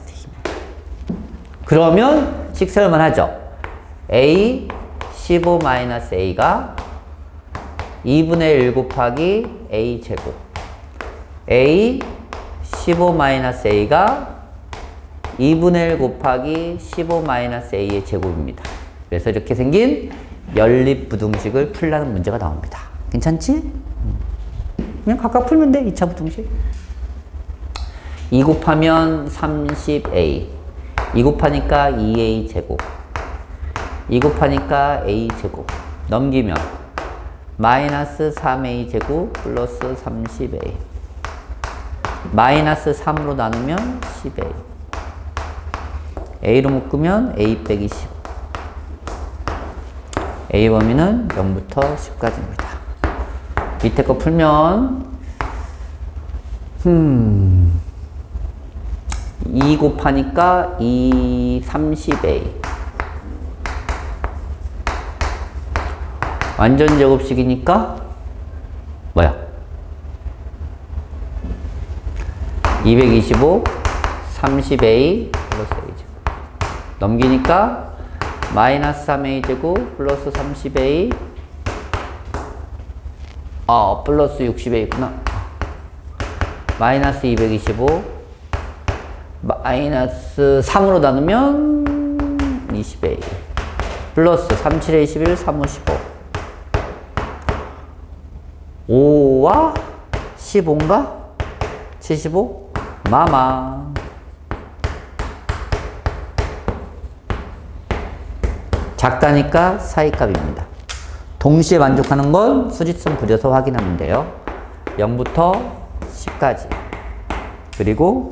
그러면 식설만 하죠. A 15-A가 2분의 1 곱하기 A 제곱. A 15-A가 2분의 1 곱하기 15-A의 제곱입니다. 그래서 이렇게 생긴 연립부등식을 풀라는 문제가 나옵니다. 괜찮지? 그냥 각각 풀면 돼. 2차 부등식. 2 곱하면 30A. 2 곱하니까 2A 제곱. 2 곱하니까 A 제곱. 넘기면 마이너스 3A 제곱 플러스 30A. 마이너스 3으로 나누면 10A. A로 묶으면 A 빼기 10. A 범위는 0부터 10까지입니다. 밑에 거 풀면 2 곱하니까 30A. 완전 제곱식이니까 뭐야? 225 30A 플러스 A 제곱. 넘기니까 마이너스 3A 제곱 플러스 30A 플러스 60A구나. 마이너스 225 마이너스 3으로 나누면 20A 플러스 37A 21 3, 5, 15 5와 15인가? 75? 마마. 작다니까 사이값입니다. 동시에 만족하는 건 수직선 그려서 확인하면 돼요. 0부터 10까지. 그리고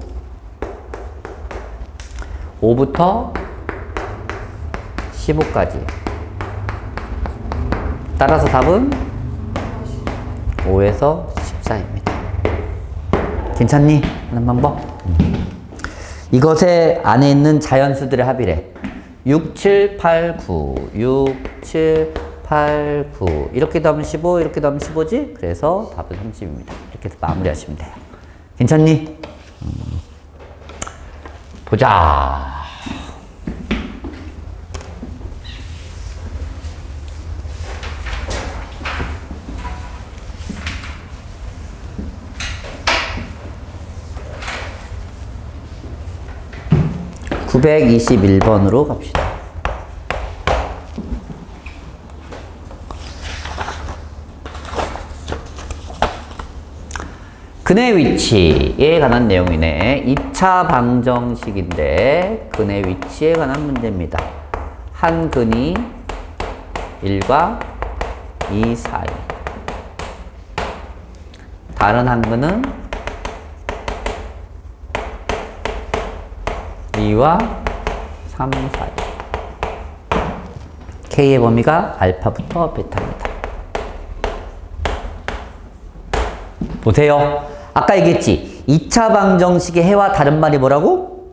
5부터 15까지. 따라서 답은 5에서 14입니다. 괜찮니? 하는 방법. 이것의 안에 있는 자연수들의 합이래. 6, 7, 8, 9, 6, 7, 8, 9 이렇게 더하면 15, 이렇게 더하면 15지? 그래서 답은 30입니다. 이렇게 해서 마무리하시면 돼요. 괜찮니? 보자. (921번으로) 갑시다. 근의 위치에 관한 내용이네. 2차 방정식인데 근의 위치에 관한 문제입니다. 한 근이 1과 2 사이, 다른 한 근은 2와 3 사이. K의 범위가 알파부터 베타입니다. 보세요. 아까 얘기했지. 2차 방정식의 해와 다른 말이 뭐라고?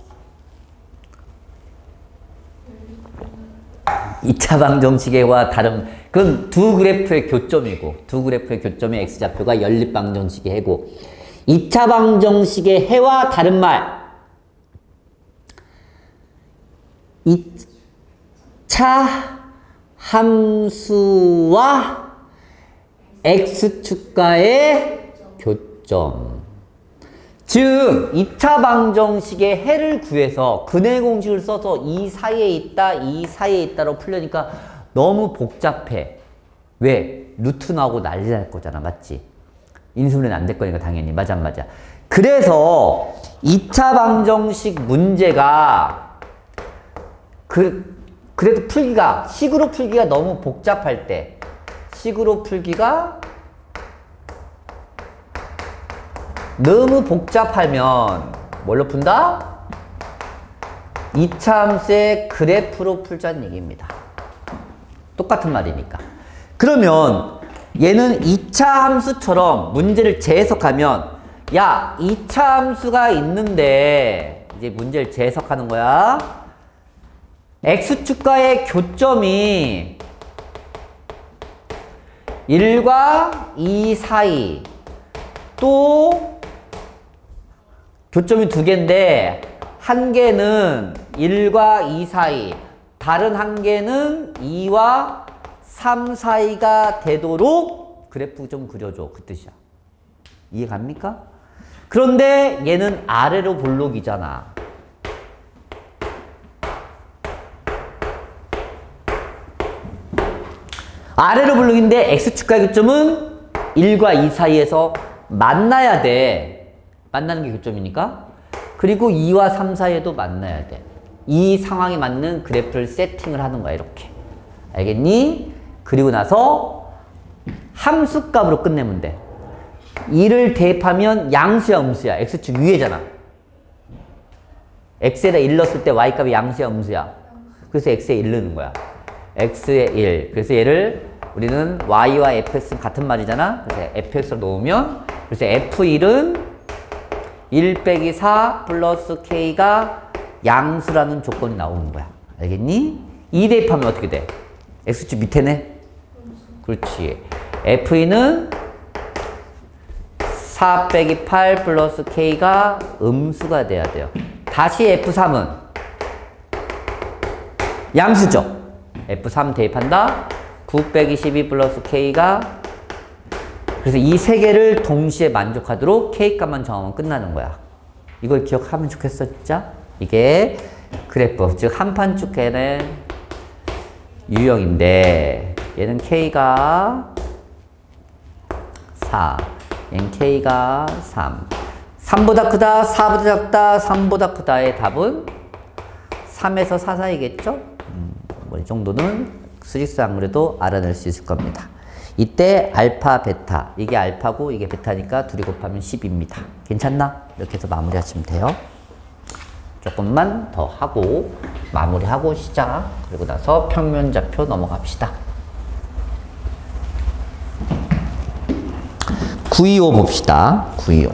2차 방정식의 해와 다른, 그건 두 그래프의 교점이고, 두 그래프의 교점의 x좌표가 연립 방정식의 해고, 2차 방정식의 해와 다른 말, 2차 함수와 x축과의 교점. 즉 2차 방정식의 해를 구해서 근의 공식을 써서 이 사이에 있다, 이 사이에 있다로 풀려니까 너무 복잡해. 왜? 루트 나오고 난리 날 거잖아. 맞지? 인수분해는 안 될 거니까 당연히. 맞아 안 맞아? 그래서 2차 방정식 문제가 그래도 풀기가, 식으로 풀기가 너무 복잡할 때, 식으로 풀기가 너무 복잡하면 뭘로 푼다? 2차 함수의 그래프로 풀자는 얘기입니다. 똑같은 말이니까. 그러면 얘는 2차 함수처럼 문제를 재해석하면, 야, 2차 함수가 있는데 이제 문제를 재해석하는 거야. x축과의 교점이 1과 2 사이, 또 교점이 두 개인데 한 개는 1과 2 사이, 다른 한 개는 2와 3 사이가 되도록 그래프 좀 그려줘. 그 뜻이야. 이해 갑니까? 그런데 얘는 아래로 볼록이잖아. 아래로 볼록인데 x축과의 교점은 1과 2 사이에서 만나야 돼. 만나는 게 교점이니까. 그리고 2와 3 사이에도 만나야 돼. 이 상황에 맞는 그래프를 세팅을 하는 거야. 이렇게. 알겠니? 그리고 나서 함수값으로 끝내면 돼. 2를 대입하면 양수야 음수야? x축 위에잖아. x에다 1 넣었을 때 y값이 양수야 음수야? 그래서 x에 1 넣는 거야. x에 1. 그래서 얘를 우리는 y와 fx는 같은 말이잖아. 그래서 fx로 놓으면, 그래서 f1은 1 빼기 4 플러스 k가 양수라는 조건이 나오는 거야. 알겠니? 2 대입하면 어떻게 돼? x축 밑에네? 그렇지. f2는 4 빼기 8 플러스 k가 음수가 돼야 돼요. 다시 f3은 양수죠. f3 대입한다. 9 빼기 12 플러스 k가, 그래서 이 세 개를 동시에 만족하도록 k값만 정하면 끝나는 거야. 이걸 기억하면 좋겠어 진짜. 이게 그래프, 즉 한판 축에는 유형인데 얘는 k가 4, 얘는 k가 3. 3보다 크다, 4보다 작다, 3보다 크다의 답은 3에서 4 사이겠죠? 뭐 이 정도는 수직수 안 그래도 알아낼 수 있을 겁니다. 이때 알파, 베타, 이게 알파고 이게 베타니까 둘이 곱하면 10입니다. 괜찮나? 이렇게 해서 마무리하시면 돼요. 조금만 더 하고 마무리하고 시작. 그리고 나서 평면좌표 넘어갑시다. 925 봅시다. 925.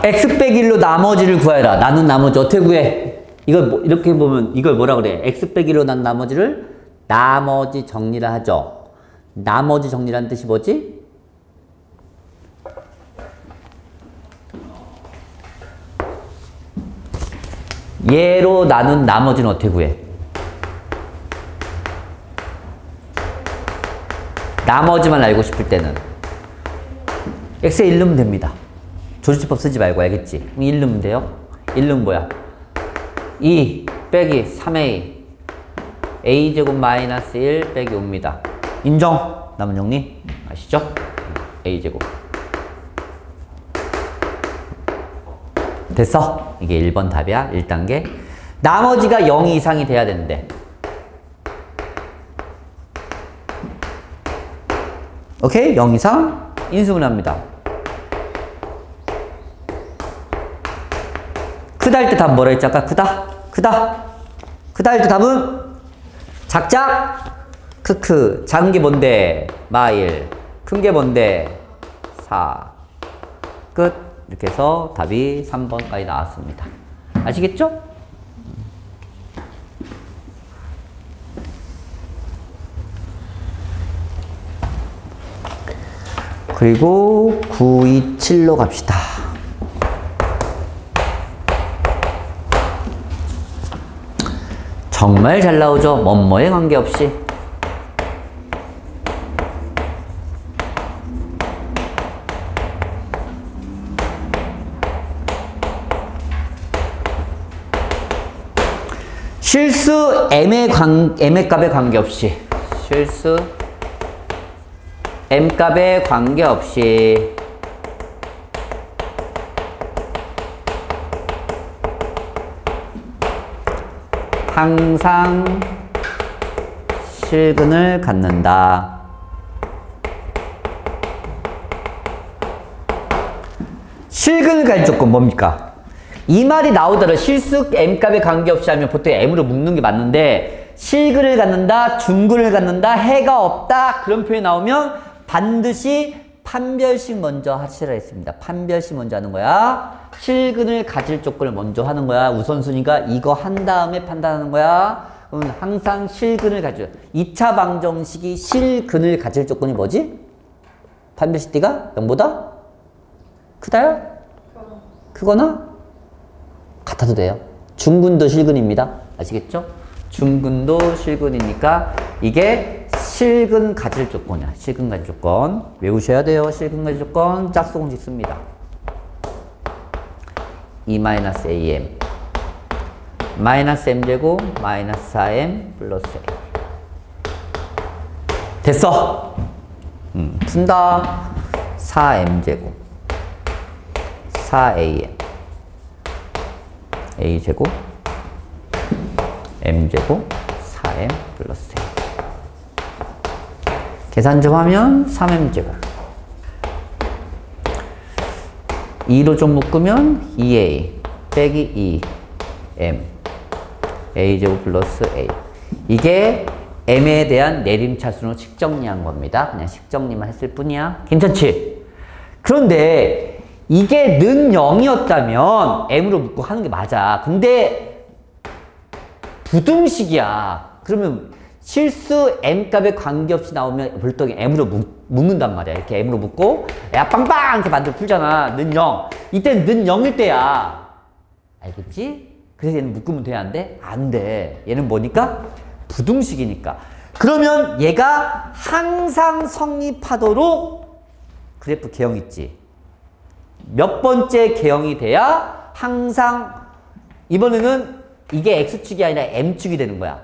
x 빼기 1로 나머지를 구하여라. 나눈 나머지 어떻게 구해? 이걸 이렇게 보면 이걸 뭐라 그래? x 빼기 1로 난 나머지를 나머지 정리를 하죠. 나머지 정리라는 뜻이 뭐지? 얘로 나눈 나머지는 어떻게 구해? 나머지만 알고 싶을 때는 x에 1 넣으면 됩니다. 조주치법 쓰지 말고 알겠지? 1 넣으면 돼요. 1 넣으면 뭐야? 2 빼기 3a a제곱 마이너스 1 빼기 5입니다. 인정? 남은 정리 아시죠? a제곱 됐어? 이게 1번 답이야. 1단계. 나머지가 0 이상이 돼야 되는데 오케이? 0 이상 인수분 합니다. 크다 할 때 답 뭐라 했지 아까? 크다? 크다? 크다 할 때 답은 작작? 크크. 작은 게 뭔데? 마일. 큰 게 뭔데? 4. 끝. 이렇게 해서 답이 3번까지 나왔습니다. 아시겠죠? 그리고 927로 갑시다. 정말 잘 나오죠? 뭐뭐에 관계없이. 실수 m의 값에 관계없이. 실수 m값에 관계없이 항상 실근을 갖는다. 실근을 가진 조건 뭡니까? 이 말이 나오더라도 실수 m값에 관계없이 하면 보통 m으로 묶는 게 맞는데 실근을 갖는다, 중근을 갖는다, 해가 없다 그런 표현이 나오면 반드시 판별식 먼저 하시라 했습니다. 판별식 먼저 하는 거야. 실근을 가질 조건을 먼저 하는 거야. 우선순위가 이거 한 다음에 판단하는 거야. 그럼 항상 실근을 가져. 2차 방정식이 실근을 가질 조건이 뭐지? 판별식 D가 0보다 크다요? 크거나 같아도 돼요. 중근도 실근입니다. 아시겠죠? 중근도 실근이니까 이게 실근 가질 조건이야. 실근 가질 조건. 외우셔야 돼요. 실근 가질 조건 짝수공식 씁니다. 2-am 마이너스 m제곱 마이너스 4m 플러스 a 됐어. 푼다. 4m제곱 4am a제곱 m제곱 4m 플러스 a 계산 좀 하면 3m제곱 2로 좀 묶으면 2a 빼기 2m a제곱 플러스 a 이게 m에 대한 내림차순으로 식정리한 겁니다. 그냥 식정리만 했을 뿐이야. 괜찮지? 그런데 이게 는 0이었다면 m으로 묶고 하는 게 맞아. 근데 부등식이야. 그러면 실수 m값에 관계없이 나오면 볼떡이 m으로 묶는단 말이야. 이렇게 m으로 묶고 야 빵빵 이렇게 만들어 풀잖아. 는 0. 이때는 는 0일 때야. 알겠지? 그래서 얘는 묶으면 돼? 안 돼? 안 돼. 얘는 뭐니까? 부등식이니까. 그러면 얘가 항상 성립하도록 그래프 개형 있지. 몇 번째 개형이 돼야 항상 이번에는 이게 x축이 아니라 m축이 되는 거야.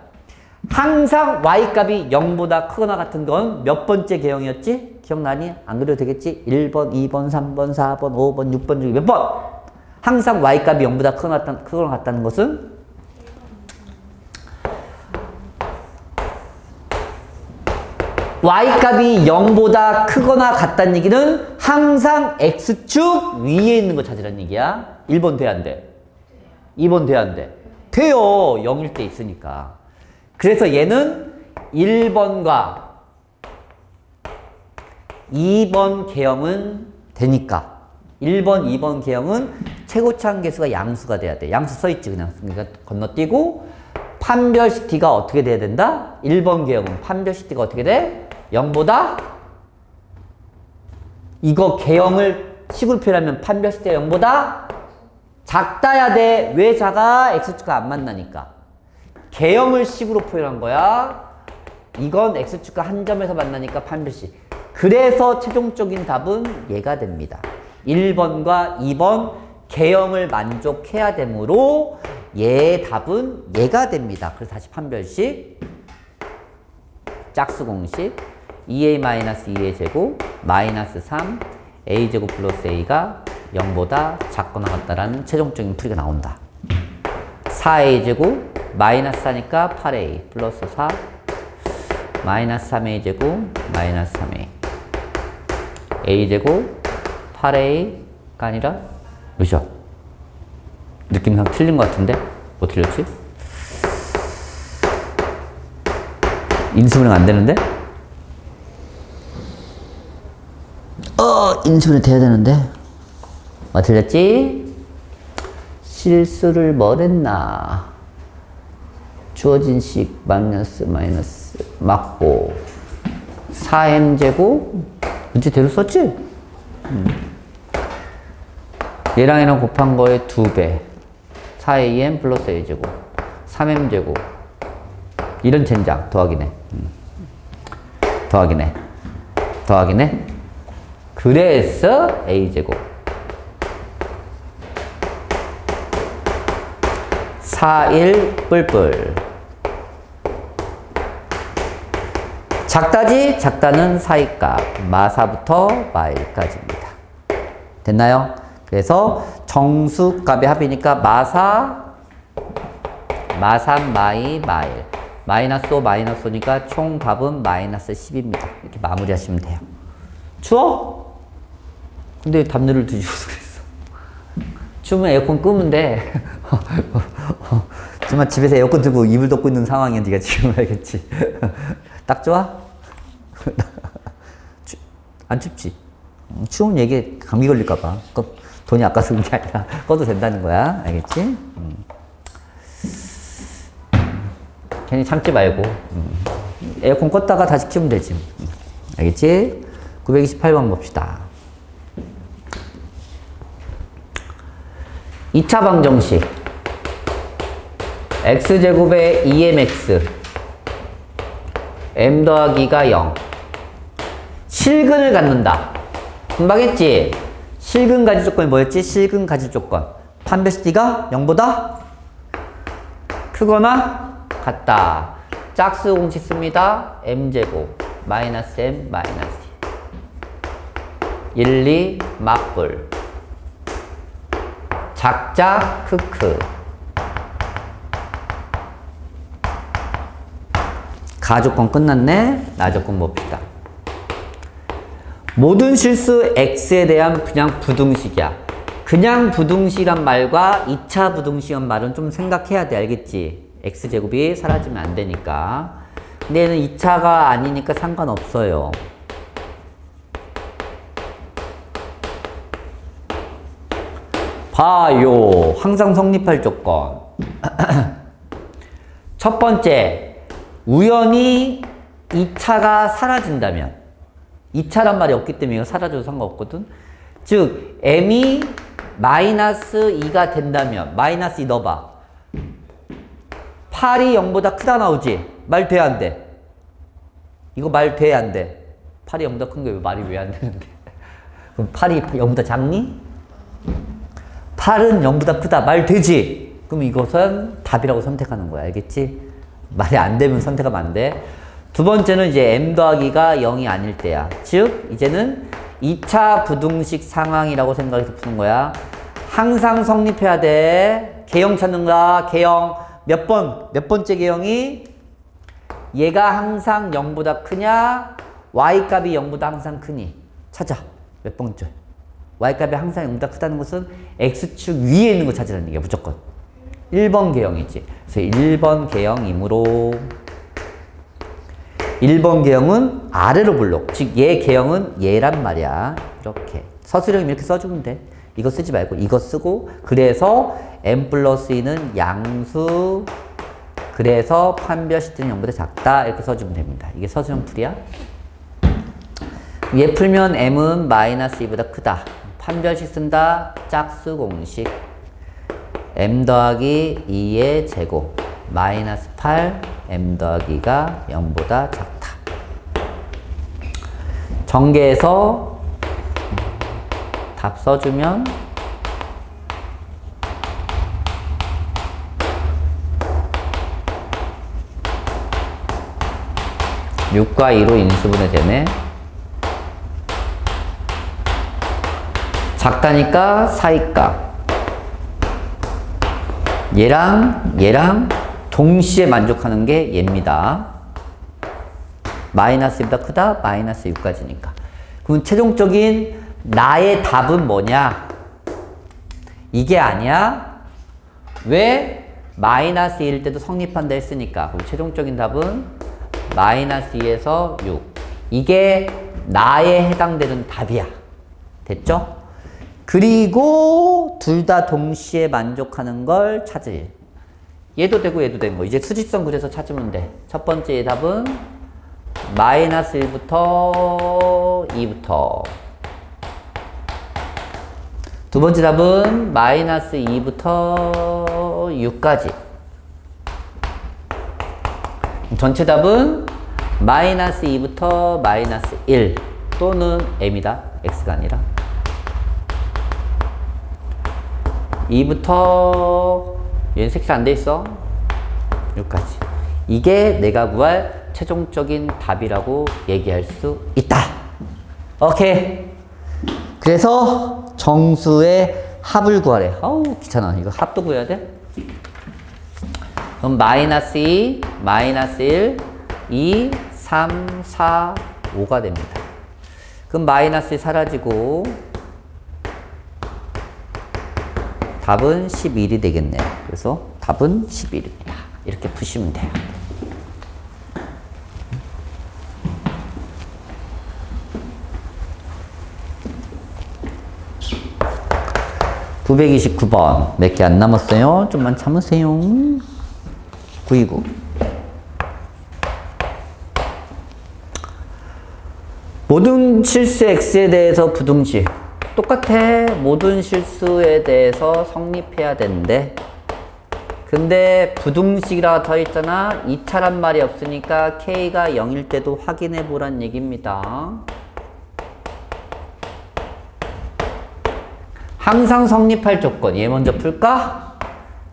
항상 y값이 0보다 크거나 같은 건 몇 번째 개형이었지? 기억나니? 안 그래도 되겠지? 1번, 2번, 3번, 4번, 5번, 6번 중에 몇 번? 항상 y값이 0보다 크거나 같다는 것은 y값이 0보다 크거나 같다는 얘기는 항상 x축 위에 있는 거 찾으라는 얘기야. 1번 돼, 안 돼? 2번 돼, 안 돼? 돼요. 0일 때 있으니까. 그래서 얘는 1번과 2번 개형은 되니까 1번, 2번 개형은 최고치 한계수가 양수가 돼야 돼. 양수 써있지 그냥. 그러니까 건너뛰고 판별시티가 어떻게 돼야 된다? 1번 개형은 판별시티가 어떻게 돼? 0보다 이거 개형을 식으로 표현하면 판별시티가 0보다 작다야 돼. 왜 작아? x축과 안 만나니까. 개형을 식으로 표현한 거야. 이건 x축과 한 점에서 만나니까 판별시. 그래서 최종적인 답은 얘가 됩니다. 1번과 2번 개형을 만족해야 되므로 얘의 답은 얘가 됩니다. 그래서 다시 판별식 짝수 공식 2a-2의 제곱 마이너스 3 a제곱 플러스 a가 0보다 작거나 같다라는 최종적인 풀이가 나온다. 4a제곱 마이너스 4니까 8a 플러스 4 마이너스 3a 제곱 마이너스 3a a 제곱 8a가 아니라 몇이야? 느낌상 틀린 것 같은데? 뭐 틀렸지? 인수분해 안 되는데? 인수분해 돼야 되는데? 뭐 틀렸지? 실수를 뭘 했나? 주어진 식 마이너스 맞고 4m제곱 그치 대로 썼지? 얘랑 얘랑 곱한 거에 2배 4am 플러스 a제곱 3m제곱 이런 젠장 더하기네 더하기네 그래서 a제곱 4, 1 뿔뿔 작다지? 작다는 사이값 마사부터 마일까지입니다. 됐나요? 그래서 정수값의 합이니까 마사, 마삼, 마이, 마일 마이너스 5, 마이너스 5니까 총 값은 마이너스 10입니다. 이렇게 마무리하시면 돼요. 추워? 근데 담요를 뒤집어서 그랬어. 추우면 에어컨 끄면 돼. 정말 집에서 에어컨 틀고 이불 덮고 있는 상황이야. 네가 지금 알겠지? 딱 좋아? 안 춥지? 추우면 얘기 감기 걸릴까봐. 돈이 아까서 그런 게 아니라 꺼도 된다는 거야. 알겠지? 괜히 참지 말고. 에어컨 껐다가 다시 키우면 되지. 알겠지? 928번 봅시다. 2차 방정식. x제곱에 2mx m 더하기가 0 실근을 갖는다. 금방 했지? 실근 가질 조건이 뭐였지? 실근 가질 조건 판별시티가 0보다 크거나 같다. 짝수 공식 씁니다. m제곱 마이너스 m 마이너스 1, 2 맞불 작자 크크 가조건 끝났네. 나조건 봅시다. 모든 실수 x에 대한 그냥 부등식이야. 그냥 부등식이란 말과 2차 부등식이란 말은 좀 생각해야 돼. 알겠지? x제곱이 사라지면 안 되니까. 근데 얘는 2차가 아니니까 상관없어요. 봐요. 항상 성립할 조건. 첫 번째. 우연히 2차가 사라진다면 2차란 말이 없기 때문에 이거 사라져도 상관없거든. 즉 m이 마이너스 2가 된다면 마이너스 2 넣어봐. 8이 0보다 크다 나오지? 말 돼 안 돼? 이거 말 돼 안 돼? 8이 0보다 큰 게 말이 왜 안 되는데? 그럼 8이 0보다 작니? 8은 0보다 크다. 말 되지? 그럼 이것은 답이라고 선택하는 거야. 알겠지? 말이 안 되면 선택하면 안 돼. 두 번째는 이제 m 더하기가 0이 아닐 때야. 즉 이제는 2차 부등식 상황이라고 생각해서 푸는 거야. 항상 성립해야 돼. 개형 찾는가? 개형 몇 번째 개형이 얘가 항상 0보다 크냐? y값이 0보다 항상 크니? 찾아. 몇 번째? y값이 항상 0보다 크다는 것은 x축 위에 있는 거 찾으라는 얘기야. 무조건. 1번 개형이지. 그래서 1번 개형이므로 1번 개형은 아래로 블록. 즉 얘 개형은 얘란 말이야. 이렇게 서술형 이렇게 써주면 돼. 이거 쓰지 말고 이거 쓰고 그래서 n 플러스 2는 양수 그래서 판별시트는 0보다 작다 이렇게 써주면 됩니다. 이게 서술형 풀이야. 얘 풀면 m은 마이너스 2보다 크다. 판별식 쓴다. 짝수 공식 m 더하기 2의 제곱 마이너스 8 m 더하기 2가 0보다 작다. 전개해서 답 써주면 6과 2로 인수분해 되네. 작다니까 사이값. 얘랑 동시에 만족하는 게 얘입니다. 마이너스 2보다 크다. 마이너스 6까지니까. 그럼 최종적인 나의 답은 뭐냐? 이게 아니야. 왜? 마이너스 1일 때도 성립한다 했으니까. 그럼 최종적인 답은 마이너스 2에서 6. 이게 나에 해당되는 답이야. 됐죠? 그리고 둘 다 동시에 만족하는 걸 찾을. 얘도 되고 얘도 되는 거. 이제 수직선 그려서 찾으면 돼. 첫 번째 답은 마이너스 1부터 2부터. 두 번째 답은 마이너스 2부터 6까지. 전체 답은 마이너스 2부터 마이너스 1 또는 m이다. x가 아니라 2부터 얘는 색칠 안 돼 있어. 6까지. 이게 내가 구할 최종적인 답이라고 얘기할 수 있다. 오케이. 그래서 정수의 합을 구하래. 어우 귀찮아. 이거 합도 구해야 돼? 그럼 마이너스 2, 마이너스 1, 2, 3, 4, 5가 됩니다. 그럼 마이너스 1 사라지고 답은 11이 되겠네요. 그래서 답은 11입니다. 이렇게 푸시면 돼요. (929번) 몇 개 안 남았어요. 좀만 참으세요. 929. 모든 실수 x에 대해서 부등식. 똑같아. 모든 실수에 대해서 성립해야 되는데 근데 부등식이라 더 있잖아. 2차란 말이 없으니까 k가 0일 때도 확인해 보란 얘기입니다. 항상 성립할 조건. 얘 먼저 풀까?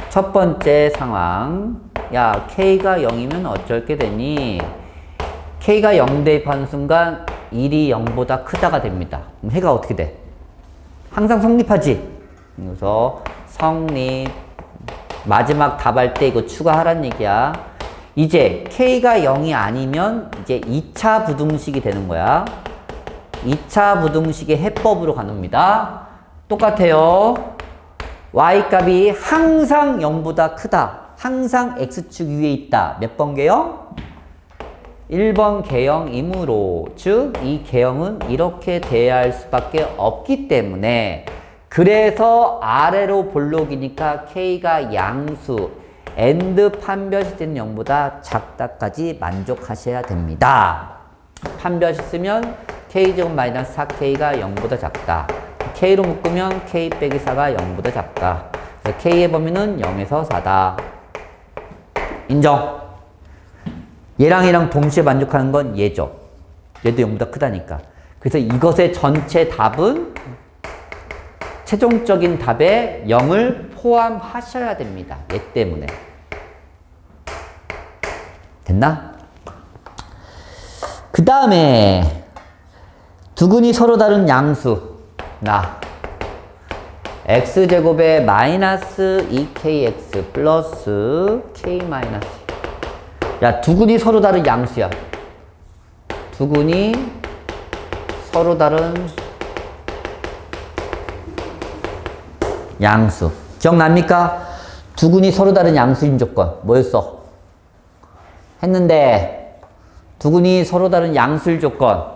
첫 번째 상황. 야, k가 0이면 어쩔 게 되니? k가 0 대입하는 순간 1이 0보다 크다가 됩니다. 그럼 해가 어떻게 돼? 항상 성립하지? 그래서 성립. 마지막 답할 때 이거 추가하란 얘기야. 이제 k가 0이 아니면 이제 2차 부등식이 되는 거야. 2차 부등식의 해법으로 가놉니다. 똑같아요. y값이 항상 0보다 크다. 항상 x축 위에 있다. 몇 번 개형? 1번 개형이므로 즉 이 개형은 이렇게 돼야 할 수밖에 없기 때문에 그래서 아래로 볼록이니까 k가 양수 and 판별식 되는 0보다 작다까지 만족하셔야 됩니다. 판별식 쓰면 k제곱 마이너스 4k가 0보다 작다. k로 묶으면 k 빼기 4가 0보다 작다. 그래서 k의 범위는 0에서 4다. 인정. 얘랑 동시에 만족하는 건 얘죠. 얘도 0보다 크다니까. 그래서 이것의 전체 답은 최종적인 답에 0을 포함하셔야 됩니다. 얘 때문에. 됐나? 그 다음에 두근이 서로 다른 양수. 나 x제곱에 마이너스 2kx 플러스 k 마이너스. 야, 두근이 서로 다른 양수야. 두근이 서로 다른 양수. 기억납니까? 두근이 서로 다른 양수인 조건 뭐였어? 했는데 두근이 서로 다른 양수일 조건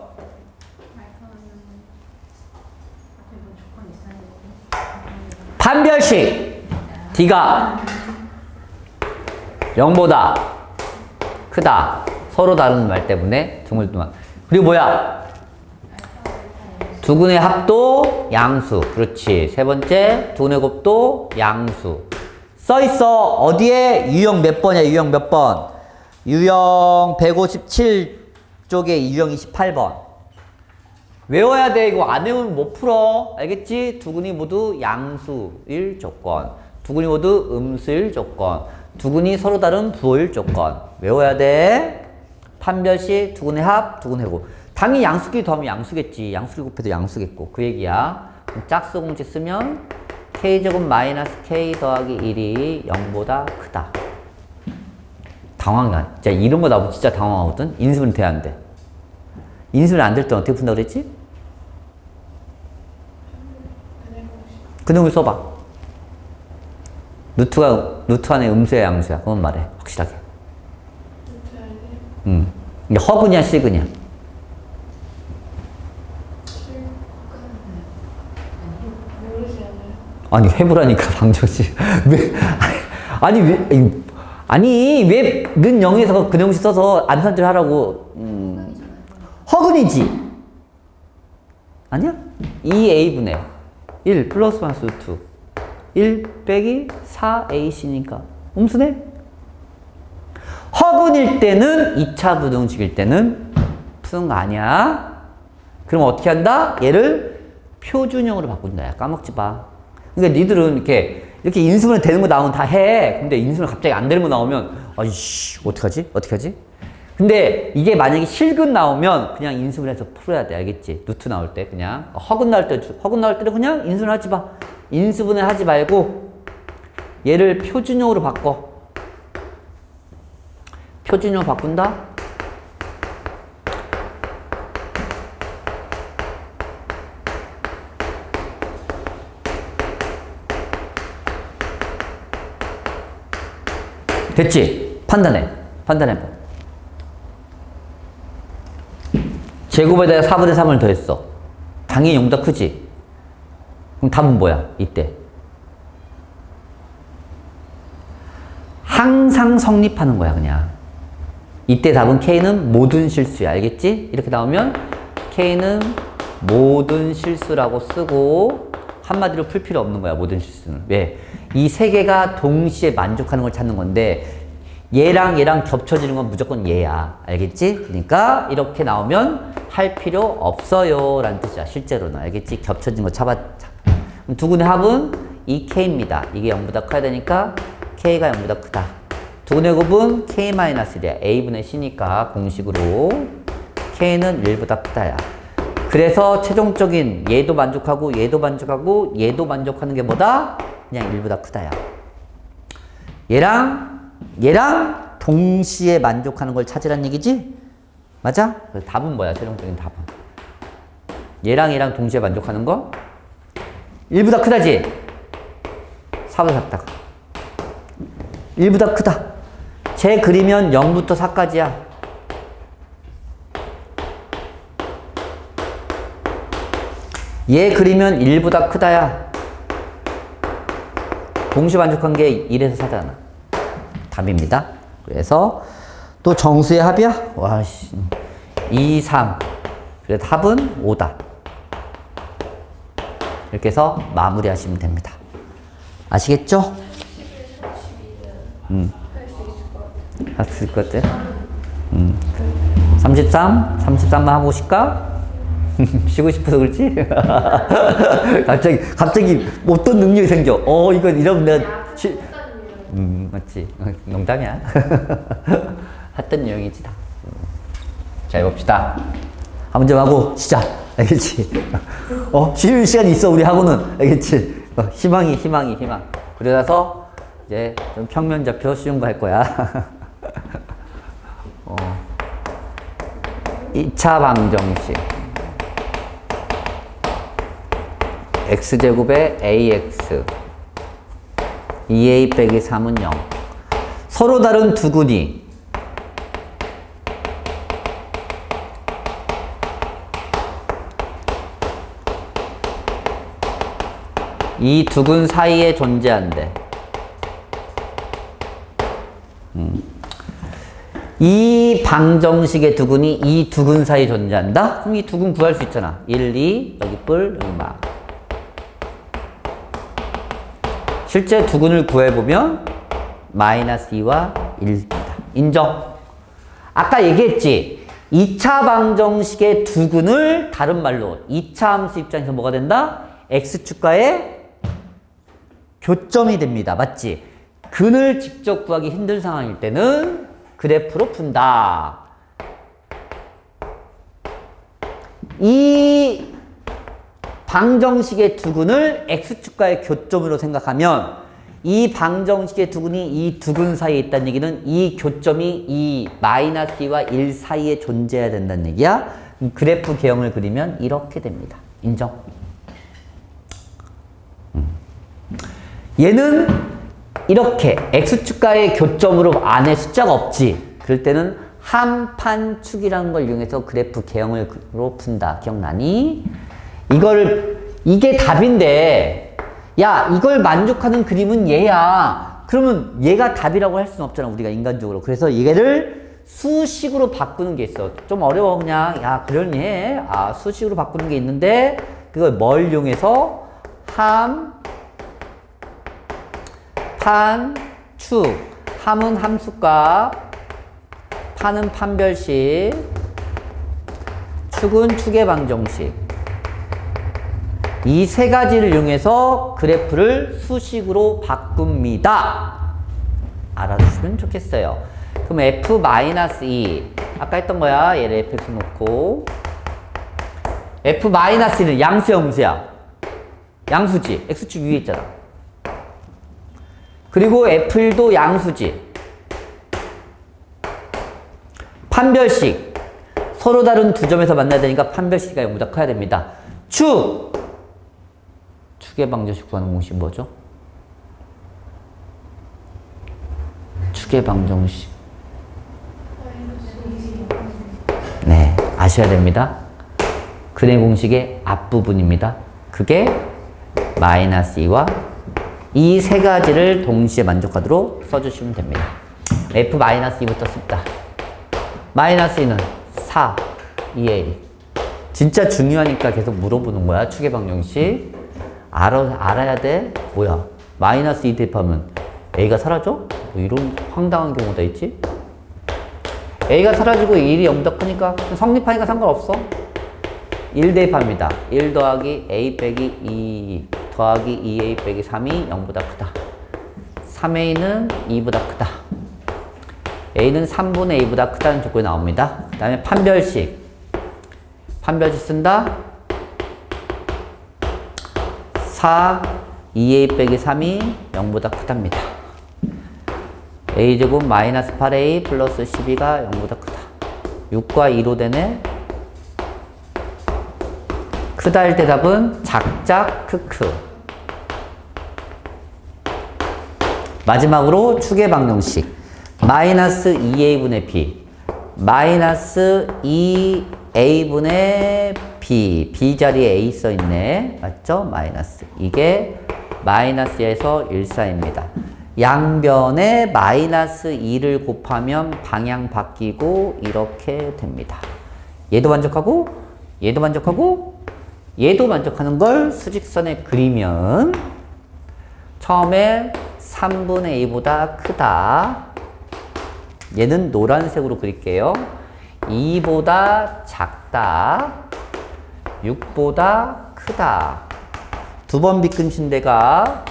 판별식 D가 0보다 크다. 서로 다른 말 때문에 둥글둥글. 그리고 뭐야? 두근의 합도 양수. 그렇지. 세 번째, 두근의 곱도 양수. 써있어. 어디에? 유형 몇 번이야? 유형 몇 번? 유형 157쪽에 유형 28번. 외워야 돼. 이거 안 외우면 못 풀어. 알겠지? 두근이 모두 양수일 조건. 두근이 모두 음수일 조건. 두근이 서로 다른 부호일 조건. 외워야 돼. 판별식, 두근의 합, 두근의 곱. 당연히 양수끼리 더하면 양수겠지. 양수끼리 곱해도 양수겠고. 그 얘기야. 짝수 공식 쓰면 K제곱 마이너스 K 더하기 1이 0보다 크다. 당황이야. 진짜 이런 거 나오면 진짜 당황하거든. 인수분해 돼야 안 돼. 인수분해 안 될 때 어떻게 푼다고 그랬지? 그놈을 써봐. 루트 안에 음수야 양수야. 그건 말해. 확실하게. 이게 허근이야 실근이야? 아니 해보라니까 방정식. 왜는 0에서 근형식 써서 암산들 하라고. 허근이지. 아니야? 2a분의 1 플러스 마이너스 루트 1 빼기 4ac니까 음수네? 허근일 때는 2차 부등식일 때는 푸는 거 아니야. 그럼 어떻게 한다? 얘를 표준형으로 바꾼다. 야, 까먹지 마. 그러니까 니들은 이렇게 인수분해 되는 거 나오면 다 해. 근데 인수분해 갑자기 안 되는 거 나오면 아이씨 어떡하지? 어떡하지? 근데 이게 만약에 실근 나오면 그냥 인수분해해서 풀어야 돼. 알겠지? 루트 나올 때 그냥 허근 나올 때는 그냥 인수분해 하지 마. 인수분해 하지 말고 얘를 표준형으로 바꿔. 표준형 바꾼다? 됐지? 판단해봐. 제곱에다가 4분의 3을 더했어. 당연히 0보다 크지? 그럼 답은 뭐야? 이때. 항상 성립하는 거야 그냥. 이때 답은 K는 모든 실수야. 알겠지? 이렇게 나오면 K는 모든 실수라고 쓰고 한마디로 풀 필요 없는 거야. 모든 실수는. 왜? 이 세 개가 동시에 만족하는 걸 찾는 건데 얘랑 겹쳐지는 건 무조건 얘야. 알겠지? 그러니까 이렇게 나오면 할 필요 없어요 라는 뜻이야. 실제로는. 알겠지? 겹쳐진 거 잡아. 그럼 두근의 합은 2K입니다. 이게 0보다 커야 되니까 K가 0보다 크다. 두근의 곱은 K-1이야. A분의 C니까 공식으로 K는 1보다 크다야. 그래서 최종적인 얘도 만족하고 얘도 만족하고 얘도 만족하는 게 뭐다? 그냥 1보다 크다야. 얘랑 동시에 만족하는 걸 찾으란 얘기지? 맞아? 그래서 답은 뭐야? 최종적인 답은. 얘랑 동시에 만족하는 거? 1보다 크다지? 4보다 작다. 1보다 크다. 쟤 그리면 0부터 4까지야. 얘 그리면 1보다 크다야. 동시에 만족한 게 1에서 4잖아. 답입니다. 그래서 또 정수의 합이야? 와씨. 2, 3. 그래서 합은 5다. 이렇게 해서 마무리하시면 됩니다. 아시겠죠? 할 수 있을 것 같아? 33만 하고 싶까? 쉬고 싶어서 그렇지? 갑자기 어떤 능력이 생겨. 이건 이러면 내가 맞지? 농담이야. 했던 내용이지 다. 자, 해봅시다. 한 문제 하고 시작. 알겠지? 쉬는 시간이 있어 우리 하고는. 알겠지? 희망. 그러다서 이제 좀 평면좌표 쉬운 거 할 거야. 2차 방정식. x제곱에 ax 2a 빼기 3은 0. 서로 다른 두근이 이 두근 사이에 존재한대. 이 방정식의 두근이 이 두근 사이에 존재한다? 그럼 이 두근 구할 수 있잖아. 1, 2, 여기 뿔, 여기 막. 실제 두근을 구해보면 마이너스 2와 1입니다. 인정? 아까 얘기했지? 2차 방정식의 두근을 다른 말로 2차 함수 입장에서 뭐가 된다? x축과의 교점이 됩니다. 맞지? 근을 직접 구하기 힘든 상황일 때는 그래프로 푼다. 이 방정식의 두근을 x축과의 교점으로 생각하면 이 방정식의 두근이 이 두근 사이에 있다는 얘기는 이 교점이 이 마이너스 2와 1 사이에 존재해야 된다는 얘기야. 그래프 개형을 그리면 이렇게 됩니다. 인정? 얘는 이렇게 x축과의 교점으로 안에 숫자가 없지. 그럴 때는 한판축이라는 걸 이용해서 그래프 개형을 푼다. 기억나니? 이게 답인데, 야, 이걸 만족하는 그림은 얘야. 그러면 얘가 답이라고 할 수는 없잖아, 우리가 인간적으로. 그래서 얘를 수식으로 바꾸는 게 있어. 좀 어려워, 그냥. 야, 그러니 해. 아, 수식으로 바꾸는 게 있는데, 그걸 뭘 이용해서? 판, 축. 함은 함수값, 판은 판별식, 축은 축의 방정식. 이 세 가지를 이용해서 그래프를 수식으로 바꿉니다. 알아두시면 좋겠어요. 그럼 f-2 아까 했던 거야. 얘를 fx 놓고 f-1은 양수야 음수야? 양수지. x축 위에 있잖아. 그리고 f1도 양수지. 판별식. 서로 다른 두 점에서 만나야 되니까 판별식이 0보다 커야 됩니다. 축의 방정식 구하는 공식 뭐죠? 축의 방정식. 네, 아셔야 됩니다. 근의 공식의 앞부분입니다. 그게 마이너스 2와 이 세 가지를 동시에 만족하도록 써주시면 됩니다. f-2부터 씁니다. 마이너스 2는 4, 2a. 진짜 중요하니까 계속 물어보는 거야. 축의 방정식. 알아야 돼. 뭐야? 마이너스 2 대입하면 a가 사라져? 뭐 이런 황당한 경우가 있지? a가 사라지고 1이 0보다 크니까 성립하니까 상관없어. 1 대입합니다. 1 더하기 a 빼기 2 더하기 2a 빼기 3이 0보다 크다. 3a는 2보다 크다. a는 3분의 a보다 크다는 조건이 나옵니다. 그 다음에 판별식. 판별식 쓴다. 4, 2a 빼기 3이 0보다 크답니다. a제곱 마이너스 8a 플러스 12가 0보다 크다. 6과 2로 되네. 크다일 때 답은 작작 크크. 마지막으로 축의 방정식. 마이너스 2a분의 b 마이너스 2a분의 b 자리에 a 써있네. 맞죠? 마이너스. 이게 마이너스에서 1 사이입니다. 양변에 마이너스 2를 곱하면 방향 바뀌고 이렇게 됩니다. 얘도 만족하고 얘도 만족하고 얘도 만족하는 걸 수직선에 그리면 처음에 3분의 a보다 크다. 얘는 노란색으로 그릴게요. 2보다 작다. 6보다 크다. 두 번 비끈친 데가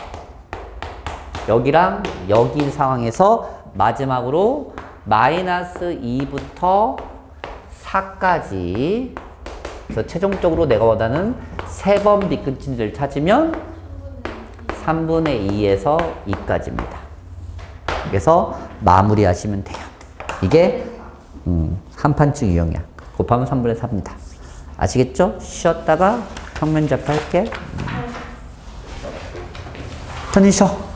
여기랑 여기 상황에서 마지막으로 마이너스 2부터 4까지 그래서 최종적으로 내가 원하는 3번 비끈친 데를 찾으면 3분의 2에서 2까지입니다. 그래서 마무리하시면 돼요. 이게 한판축 유형이야. 곱하면 3분의 4입니다. 아시겠죠? 쉬었다가 평면 잡기 할게. 편히 쉬어.